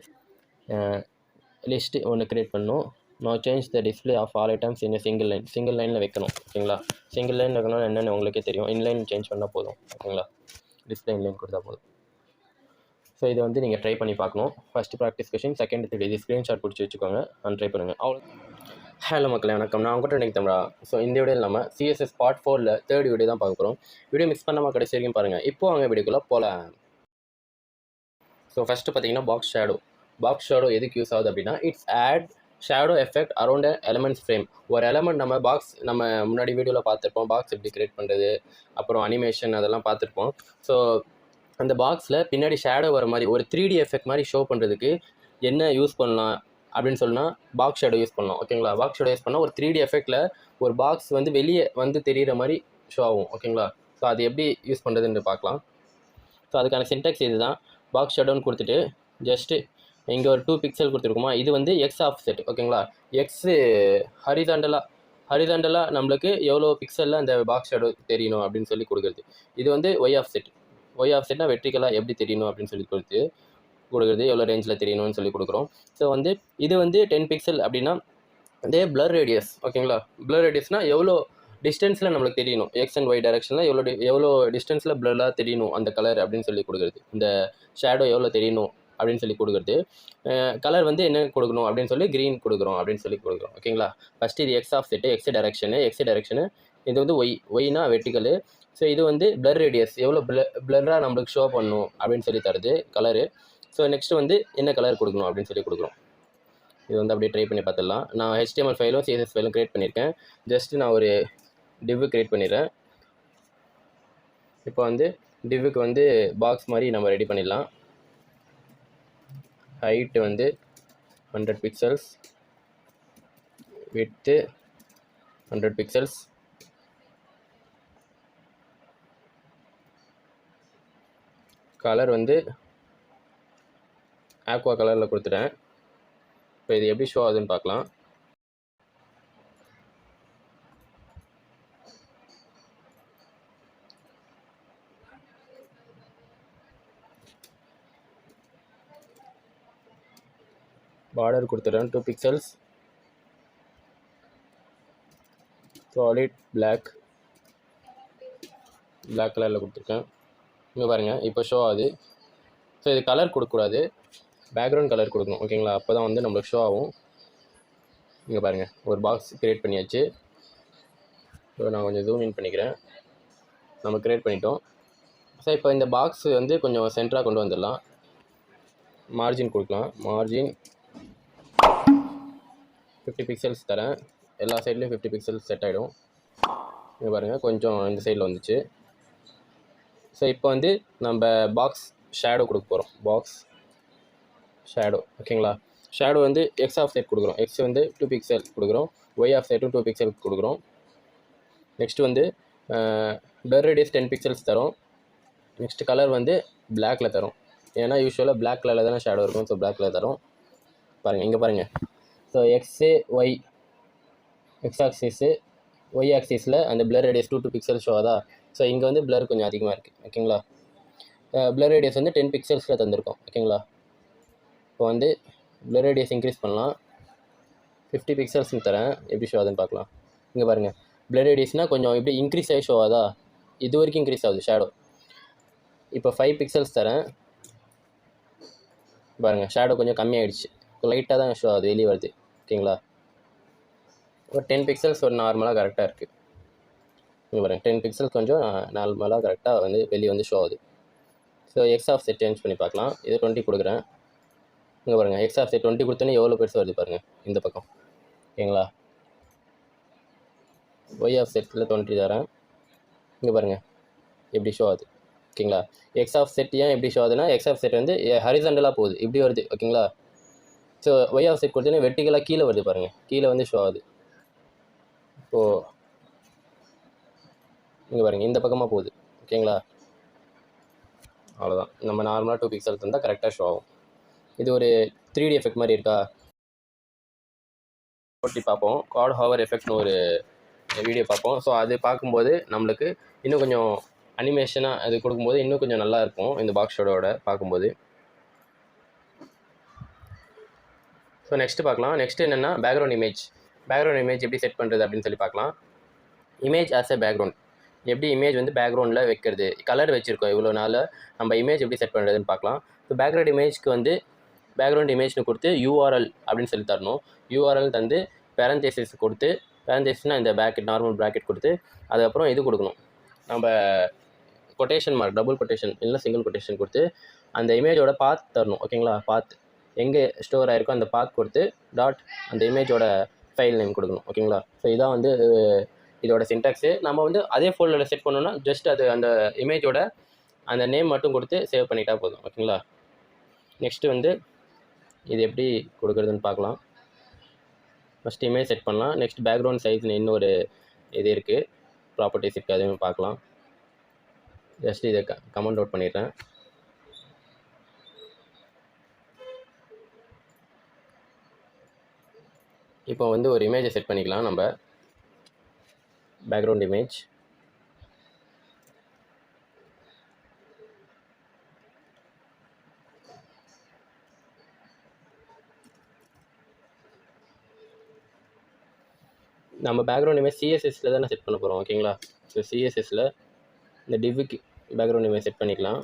லிஸ்ட்டு ஒன்று க்ரியேட் பண்ணணும். நான் change the display of all items in single லைனில் வைக்கணும் ஓகேங்களா. சிங்கிள் லைன் வைக்கணும் என்னென்னு உங்களுக்கே தெரியும், இன்லைன் சேஞ்ச் பண்ணால் போதும் ஓகேங்களா. டிஸ்பிளே இன்லைன் கொடுத்தா போதும். ஸோ இதை வந்து நீங்கள் ட்ரை பண்ணி பார்க்கணும். First practice question, second 3D screenshot பிடிச்சி வச்சுக்கோங்க, ட்ரை பண்ணுங்கள். அவ்வளோ. ஹலோ மக்களே வணக்கம், நான் உங்கள்கிட்ட நினைக்க தமிழா. ஸோ இந்த வீடியோவில் நம்ம CSS Part 4ல் 3rd வீடியோ தான் பார்க்க போகிறோம். வீடியோ மிஸ் பண்ணாமல் கடைசி வரைக்கும் பாருங்கள். இப்போ அவங்க வீடியோக்குள்ளே போகலாம். ஸோ ஃபஸ்ட்டு பார்த்தீங்கன்னா பாக்ஸ் ஷேடோ எதுக்கு யூஸ் ஆகுது அப்படின்னா, it's add shadow effect around elements frame. ஒரு எலமெண்ட் நம்ம முன்னாடி வீடியோவில் பார்த்துருப்போம், பாக்ஸ் எப்படி கிரியேட் பண்ணுறது, அப்புறம் அனிமேஷன் அதெல்லாம் பார்த்துருப்போம். ஸோ அந்த பாக்ஸில் பின்னாடி ஷேடோ வர மாதிரி ஒரு 3D எஃபெக்ட் மாதிரி ஷோ பண்ணுறதுக்கு என்ன யூஸ் பண்ணலாம் அப்படின்னு சொன்னால் பாக்ஸ் ஷேடோ யூஸ் பண்ணலாம் ஓகேங்களா. பாக்ஸ் ஷேடோ யூஸ் பண்ணால் ஒரு 3D எஃபெக்டில் ஒரு பாக்ஸ் வந்து வெளியே வந்து தெரிகிற மாதிரி ஷோ ஆகும் ஓகேங்களா. ஸோ அது எப்படி யூஸ் பண்ணுறதுன்னு பார்க்கலாம். ஸோ அதுக்கான சின்டெக்ஸ் இது தான். பாக்ஸ் ஷேடோன்னு கொடுத்துட்டு ஜஸ்ட்டு இங்கே ஒரு 2 பிக்சல் கொடுத்துருக்குமா, இது வந்து எக்ஸ் ஆஃப்செட் ஓகேங்களா. எக்ஸு ஹரிசாண்டலாக நம்மளுக்கு எவ்வளோ பிக்சலில் அந்த பாக்ஸ் ஷேடோ தெரியணும் அப்படின்னு சொல்லி கொடுக்குறது. இது வந்து ஒய் ஆஃப்செட்னா வெர்டிகலாக எப்படி தெரியணும் அப்படின்னு சொல்லி கொடுக்குறது, எவ்வளோ ரேஞ்சில் தெரியணும்னு சொல்லி கொடுக்குறோம். ஸோ வந்து இது வந்து 10 பிக்சல் அப்படின்னா இதே பிளர் ரேடியஸ் ஓகேங்களா. பிளர் ரேடியஸ்னால் எவ்வளோ டிஸ்டன்ஸில் நம்மளுக்கு தெரியணும், எக்ஸ் அண்ட் ஒய் டைரக்ஷனில் எவ்வளோ டிஸ்டன்ஸில் பிளராக தெரியணும் அந்த கலர் அப்படின்னு சொல்லி கொடுக்குறது, இந்த ஷேடோ எவ்வளோ தெரியணும் அப்படின்னு சொல்லி கொடுக்குறது. கலர் வந்து என்ன கொடுக்கணும் அப்படின்னு சொல்லி க்ரீன் கொடுக்குறோம் அப்படின்னு சொல்லி கொடுக்குறோம். ஓகேங்களா? ஃபஸ்ட்டு இது X offset, X direction, இது வந்து ஒய்னா வெர்டிக்கலு. ஸோ இது வந்து பிளர் ரேடியஸ் எவ்வளோ பிளராக நம்மளுக்கு ஷோ பண்ணணும் அப்படின்னு சொல்லி தருது கலரு. ஸோ நெக்ஸ்ட்டு வந்து என்ன கலர் கொடுக்கணும் அப்படின்னு சொல்லி கொடுக்குறோம். இது வந்து அப்படியே ட்ரை பண்ணி பார்த்துடலாம். நான் HTML ஃபைலும் CSS ஃபைலும் க்ரியேட் பண்ணியிருக்கேன். ஜஸ்ட்டு நான் ஒரு டிவ்வு க்ரியேட் பண்ணிடுறேன். இப்போ வந்து டிவ்வுக்கு வந்து பாக்ஸ் மாதிரி நம்ம ரெடி பண்ணிடலாம். ஹைட்டு வந்து 100 பிக்சல்ஸ், விட்த்து 100 பிக்சல்ஸ், கலர் வந்து ஆக்வா கலரில் கொடுத்துட்டேன். இப்போ இது எப்படி ஷோ ஆகுதுன்னு பார்க்கலாம். பார்டர் கொடுத்துட்டேன் 2 பிக்சல்ஸ், சாலிட் பிளாக் கலரில் கொடுத்துருக்கேன். இங்கே பாருங்கள், இப்போ ஷோ ஆகுது. ஸோ இது கலர் கொடுக்கக்கூடாது, பேக்ரவுண்ட் கலர் கொடுக்கணும். ஓகேங்களா? அப்போ தான் வந்து நம்மளுக்கு ஷோ ஆகும். இங்கே பாருங்கள், ஒரு பாக்ஸ் க்ரியேட் பண்ணியாச்சு. ஸோ நான் கொஞ்சம் ஜூம் இன் பண்ணிக்கிறேன். நம்ம க்ரியேட் பண்ணிட்டோம். ஸோ இப்போ இந்த பாக்ஸ் வந்து கொஞ்சம் சென்டராக கொண்டு வந்துடலாம். மார்ஜின் கொடுக்கலாம். மார்ஜின் 50 பிக்சல்ஸ் தரேன். எல்லா சைட்லேயும் 50 பிக்சல்ஸ் செட் ஆகிடும். இங்கே பாருங்கள், கொஞ்சம் இந்த சைடில் வந்துச்சு. ஸோ இப்போ வந்து நம்ம பாக்ஸ் ஷேடோ கொடுக்க போகிறோம். Box shadow. ஓகேங்களா? ஷேடோ வந்து எக்ஸ் ஆஃப் செட் கொடுக்குறோம். எக்ஸ் வந்து 2 பிக்சல் கொடுக்குறோம். ஒய் ஆஃப் செட்டும் 2 பிக்சல் கொடுக்குறோம். நெக்ஸ்ட்டு வந்து பிளர் ரேடியஸ் 10 பிக்சல்ஸ் தரோம். நெக்ஸ்ட்டு கலர் வந்து பிளாக்கில் தரோம். ஏன்னா யூஸ்வலாக பிளாக் கலரில் தானே ஷேடோ இருக்கும். ஸோ பிளாக் கலர் தரோம். பாருங்கள், இங்கே பாருங்கள். ஸோ எக்ஸ் ஆக்சிஸு ஒய் ஆக்சிஸில் அந்த பிளர் ரேடியஸ் 2 பிக்சல் ஷோ ஆதா. ஸோ இங்கே வந்து பிளர் கொஞ்சம் அதிகமாக இருக்குது. ஓகேங்களா? பிளர் ரேடியஸ் வந்து 10 பிக்சல்ஸில் தந்திருக்கோம். ஓகேங்களா? இப்போ வந்து பிளர் ரேடியஸ் இன்க்ரீஸ் பண்ணலாம். 50 பிக்சல்ஸ்னு தரேன். எப்படி ஷோ ஆகுதுன்னு பார்க்கலாம். இங்கே பாருங்கள், பிளர் ரேடியஸ்னால் கொஞ்சம் இப்படி இன்க்ரீஸ் ஆகி ஷோ ஆகுதா. இது வரைக்கும் இன்க்ரீஸ் ஆகுது ஷேடோ. இப்போ 5 பிக்சல்ஸ் தரேன். பாருங்கள், ஷேடோ கொஞ்சம் கம்மியாகிடுச்சு. லைட்டாக தான் ஷோ ஆகுது, வெளியே வருது. ஓகேங்களா? ஒரு 10 பிக்சல்ஸ் ஒரு நார்மலாக கரெக்டாக இருக்குது. இங்கே பாருங்கள், 10 பிக்சல்ஸ் கொஞ்சம் நார்மலாக கரெக்டாக வந்து வெளியே வந்து ஷோ ஆகுது. So X offset change பண்ணி பார்க்கலாம். இது 20 கொடுக்குறேன். இங்கே பாருங்கள், எக்ஸ் ஆஃப் செட் 20 கொடுத்தோன்னே எவ்வளோ பெருசு வருது பாருங்கள் இந்த பக்கம். ஓகேங்களா? ஒய் ஆஃப் செட்டில் 20 தரேன். இங்கே பாருங்கள் எப்படி ஷோ ஆகுது. ஓகேங்களா? எக்ஸ் ஆஃப் செட் ஏன் எப்படி ஷோ ஆகுதுன்னா, எக்ஸ் ஆஃப் செட் வந்து ஹரிசாண்டலாக போகுது, இப்படி வருது. ஓகேங்களா? ஸோ ஒய் ஆஃப் செட் கொடுத்தோன்னே வெர்டிகலாக கீழே வருது பாருங்கள், கீழே வந்து ஷோ ஆகுது. இப்போது இங்கே பாருங்கள், இந்த பக்கமாக போகுது. ஓகேங்களா? அவ்வளோதான். நம்ம நார்மலாக 2 பிக்சல்ஸ் இருந்தால் கரெக்டாக ஷோ ஆகும். இது ஒரு 3D எஃபெக்ட் மாதிரி இருக்கா. போட்டி பார்ப்போம். காட் ஹவர் எஃபெக்ட்னு ஒரு வீடியோ பார்ப்போம். ஸோ அது பார்க்கும்போது நம்மளுக்கு இன்னும் கொஞ்சம் அனிமேஷனாக அது கொடுக்கும்போது இன்னும் கொஞ்சம் நல்லா இருக்கும் இந்த பாக்ஸ் ஷேடோட பார்க்கும்போது. ஸோ நெக்ஸ்ட்டு பார்க்கலாம். நெக்ஸ்ட்டு என்னென்னா பேக்ரவுண்ட் இமேஜ் எப்படி செட் பண்ணுறது அப்படின்னு சொல்லி பார்க்கலாம். இமேஜ் ஆஸ் எ பேக்ரவுண்ட், எப்படி இமேஜ் வந்து பேக்ரவுண்டில் வைக்கிறது. கலர் வச்சுருக்கோம் இவ்வளோ நாள், நம்ம இமேஜ் எப்படி செட் பண்ணுறதுன்னு பார்க்கலாம். ஸோ பேக்ரவுண்ட் இமேஜ்னு கொடுத்து URL அப்படின்னு சொல்லி தரணும். URL தந்து பேரந்தேசிஸ் கொடுத்து, பேரந்தேசிஸ்னால் இந்த நார்மல் ப்ராக்கெட் கொடுத்து, அதுக்கப்புறம் இது கொடுக்கணும், நம்ம கொட்டேஷன் மார்க், டபுள் கொட்டேஷன் இல்லை சிங்கிள் கொட்டேஷன் கொடுத்து அந்த இமேஜோட பாத் தரணும். ஓகேங்களா? பாத் எங்கே ஸ்டோர் ஆகிருக்கோ அந்த பாத் கொடுத்து டாட் அந்த இமேஜோட ஃபைல் நேம் கொடுக்கணும். ஓகேங்களா? ஸோ இதான் வந்து இதோட சின்டாக்ஸு. நம்ம வந்து அதே ஃபோல்டரில் செட் பண்ணோன்னா ஜஸ்ட் அது அந்த இமேஜோட அந்த நேம் மட்டும் கொடுத்து சேவ் பண்ணிட்டா போதும். ஓகேங்களா? நெக்ஸ்ட்டு வந்து இது எப்படி கொடுக்குறதுன்னு பார்க்கலாம். ஃபஸ்ட்டு இமேஜ் செட் பண்ணலாம். நெக்ஸ்ட் பேக்ரவுண்ட் சைஸ்னு இன்னொரு இது இருக்குது, ப்ராப்பர்ட்டிஸ் இருக்குது, அதுவும் பார்க்கலாம். ஜஸ்ட் இதை கமெண்ட் அவுட் பண்ணிடுறேன். இப்போ வந்து ஒரு இமேஜை செட் பண்ணிக்கலாம். நம்ம பேக்ரவுண்ட் இமேஜ் நம்ம பேக்ரவுண்ட் இமேஜ் சிஎஸ்எஸ்ல தானே செட் பண்ண போகிறோம் ஓகேங்களா. ஸோ சிஎஸ்எஸ்ல இந்த டிவ்வுக்கு பேக்ரவுண்ட் இமேஜ் செட் பண்ணிக்கலாம்.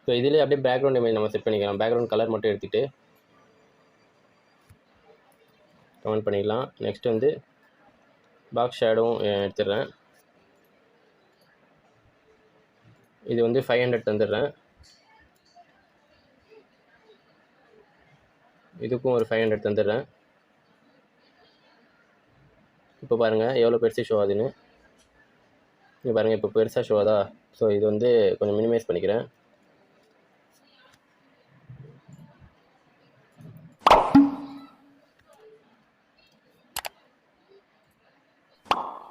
ஸோ இதிலே அப்படியே பேக்ரவுண்ட் இமேஜ் நம்ம செட் பண்ணிக்கலாம். பேக்ரவுண்ட் கலர் மட்டும் எடுத்துகிட்டு கமெண்ட் பண்ணிக்கலாம். நெக்ஸ்ட் வந்து பாக்ஸ் ஷேடோவும் எடுத்துடுறேன். இது வந்து 500 தந்துடுறேன். இதுக்கும் ஒரு 500 தந்துடுறேன். இப்போ பாருங்கள் எவ்வளோ பெருசு ஷோ ஆகுதுன்னு. இங்கே பாருங்கள் இப்போ பெருசாக ஷோ ஆகுதா. ஸோ இது வந்து கொஞ்சம் மினிமைஸ் பண்ணிக்கிறேன்.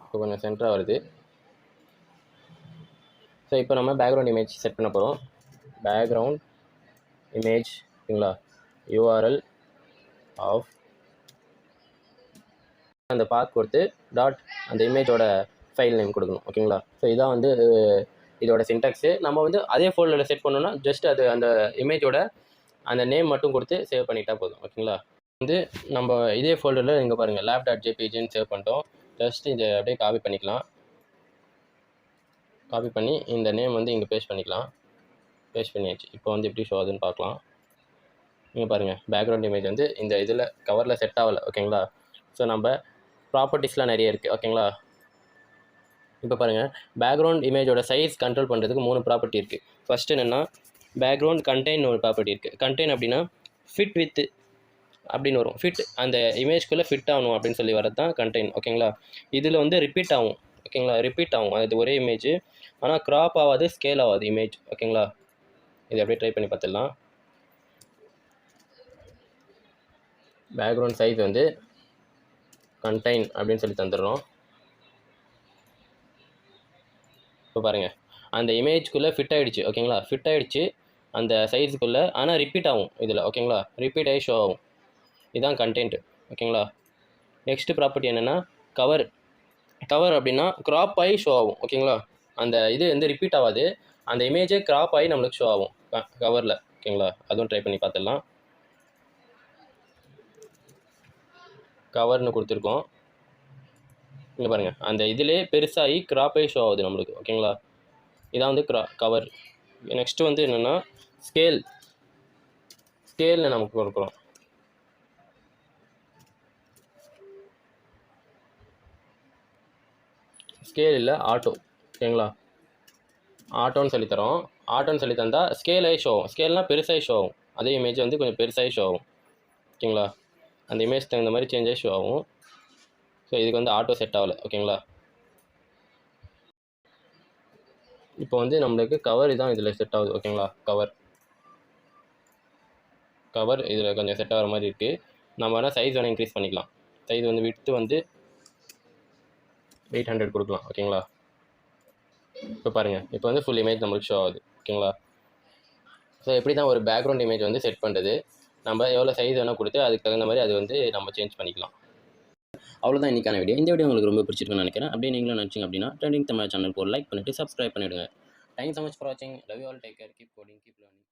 இப்போ கொஞ்சம் சென்டராக வருது. ஸோ இப்போ நம்ம பேக்ரவுண்ட் இமேஜ் செட் பண்ண போகிறோம். பேக்ரவுண்ட் இமேஜ் ஓகேங்களா. யூஆர்எல் ஆஃப் அந்த பாத் கொடுத்து டாட் அந்த இமேஜோட ஃபைல் நேம் கொடுக்கணும் ஓகேங்களா. ஸோ இதான் வந்து இதோட சின்டாக்ஸு. நம்ம வந்து அதே ஃபோல்டரில் செட் பண்ணோன்னா ஜஸ்ட் அது அந்த இமேஜோட அந்த நேம் மட்டும் கொடுத்து சேவ் பண்ணிட்டா போதும் ஓகேங்களா. வந்து நம்ம இதே ஃபோல்டரில் இங்கே பாருங்கள் lab.jpgன்னு சேவ் பண்ணிட்டோம். ஜஸ்ட் இதை அப்படியே காப்பி பண்ணிக்கலாம். காப்பி பண்ணி இந்த நேம் வந்து இங்கே பேஸ்ட் பண்ணிக்கலாம். பேஸ்ட் பண்ணியாச்சு. இப்போ வந்து எப்படி ஷோ ஆகுதுன்னு பார்க்கலாம். இங்கே பாருங்கள் பேக்ரவுண்ட் இமேஜ் வந்து இந்த இதில் கவரில் செட் ஆகலை ஓகேங்களா. ஸோ நம்ம ப்ராப்பர்ட்டிஸ்லாம் நிறைய இருக்குது ஓகேங்களா. இப்போ பாருங்கள் பேக்ரவுண்ட் இமேஜோட சைஸ் கண்ட்ரோல் பண்ணுறதுக்கு 3 ப்ராப்பர்ட்டி இருக்குது. ஃபஸ்ட்டு என்னென்னா பேக்ரவுண்ட் கண்டெயின் ஒரு ப்ராப்பர்ட்டி இருக்குது. கண்டெயின் அப்படின்னா ஃபிட் வித் அப்படின்னு வரும். ஃபிட் அந்த இமேஜ்குள்ளே ஃபிட் ஆகணும் அப்படின்னு சொல்லி வரது தான் கண்டெயின் ஓகேங்களா. இதில் வந்து ரிப்பீட் ஆகும் ஓகேங்களா. ரிப்பீட் ஆகும் அது ஒரே இமேஜ். ஆனால் க்ராப் ஆகாது, ஸ்கேல் ஆகாது இமேஜ் ஓகேங்களா. இது அப்படியே ட்ரை பண்ணி பார்த்துடலாம். பேக்ரவுண்ட் சைஸ் வந்து கண்டெயின் அப்படின்னு சொல்லி தந்துடுறோம். இப்போ பாருங்கள் அந்த இமேஜ்குள்ளே ஃபிட் ஆகிடுச்சு ஓகேங்களா. ஃபிட் ஆகிடுச்சு அந்த சைஸுக்குள்ளே. ஆனால் ரிப்பீட் ஆகும் இதில் ஓகேங்களா. ரிப்பீட் ஆகி ஷோ ஆகும். இதுதான் கண்டென்ட் ஓகேங்களா. நெக்ஸ்ட் ப்ராப்பர்ட்டி என்னென்னா கவர். கவர் அப்படின்னா க்ராப் ஆகி ஷோ ஆகும் ஓகேங்களா. அந்த இது வந்து ரிப்பீட் ஆகாது, அந்த இமேஜே க்ராப் ஆகி நம்மளுக்கு ஷோ ஆகும் கவரில் ஓகேங்களா. அதுவும் ட்ரை பண்ணி பார்த்துடலாம். கவர்னு கொடுத்துருக்கோம். இங்கே பாருங்கள் அந்த இதிலே பெருசாகி க்ராப் ஆகி ஷோ ஆகுது நம்மளுக்கு ஓகேங்களா. இதான் வந்து கவர். நெக்ஸ்ட்டு வந்து என்னென்னா ஸ்கேல். ஸ்கேலில் நமக்கு கொடுக்குறோம். ஸ்கேல் இல்லை ஆட்டோ ஓகேங்களா. ஆட்டோன்னு சொல்லித்தரோம். ஆட்டோன்னு சொல்லி தந்தால் ஸ்கேலாகி ஷோ ஆகும். ஸ்கேல்னால் பெருசாகி ஷோ ஆகும். அதே இமேஜ் வந்து கொஞ்சம் பெருசாகி ஷோ ஆகும் ஓகேங்களா. அந்த இமேஜ் தகுந்த மாதிரி சேஞ்ச் ஆகி ஷோ ஆகும். ஸோ இதுக்கு வந்து ஆட்டோ செட் ஆகலை ஓகேங்களா. இப்போ வந்து நம்மளுக்கு கவர் தான் இதில் செட் ஆகுது ஓகேங்களா. கவர் இதில் கொஞ்சம் செட் ஆகிற மாதிரி இருக்குது. நம்ம வேணால் சைஸ் வேணால் இன்க்ரீஸ் பண்ணிக்கலாம். சைஸ் வந்து விட்த்து வந்து 800 கொடுக்கலாம் ஓகேங்களா. இப்போ பாருங்கள் இப்போ வந்து ஃபுல் இமேஜ் நம்மளுக்கு ஷோ ஆகுது ஓகேங்களா. ஸோ எப்படி தான் ஒரு பேக்ரவுண்ட் இமேஜ் வந்து செட் பண்ணுறது. நம்ம எவ்வளோ சைஸ் வேணால் கொடுத்து அதுக்கு தகுந்த மாதிரி அது வந்து நம்ம சேஞ்ச் பண்ணிக்கலாம். அவ்வளோதான் இன்றைக்கான வீடியோ. இந்த வீடியோ உங்களுக்கு ரொம்ப பிடிச்சிருக்குன்னு நினைக்கிறேன். அப்படியே நீங்களும் நினச்சிங்க அப்படின்னா ட்ரெண்டிங் தமிழ் சேனலுக்கு ஒரு லைக் பண்ணிவிட்டு சப்ஸ்கிரைப் பண்ணிவிடுங்க. தேங்க்ஸ் ஸோ மச் ஃபார் வாட்சிங். Love you all. Take care. Keep coding, keep learning.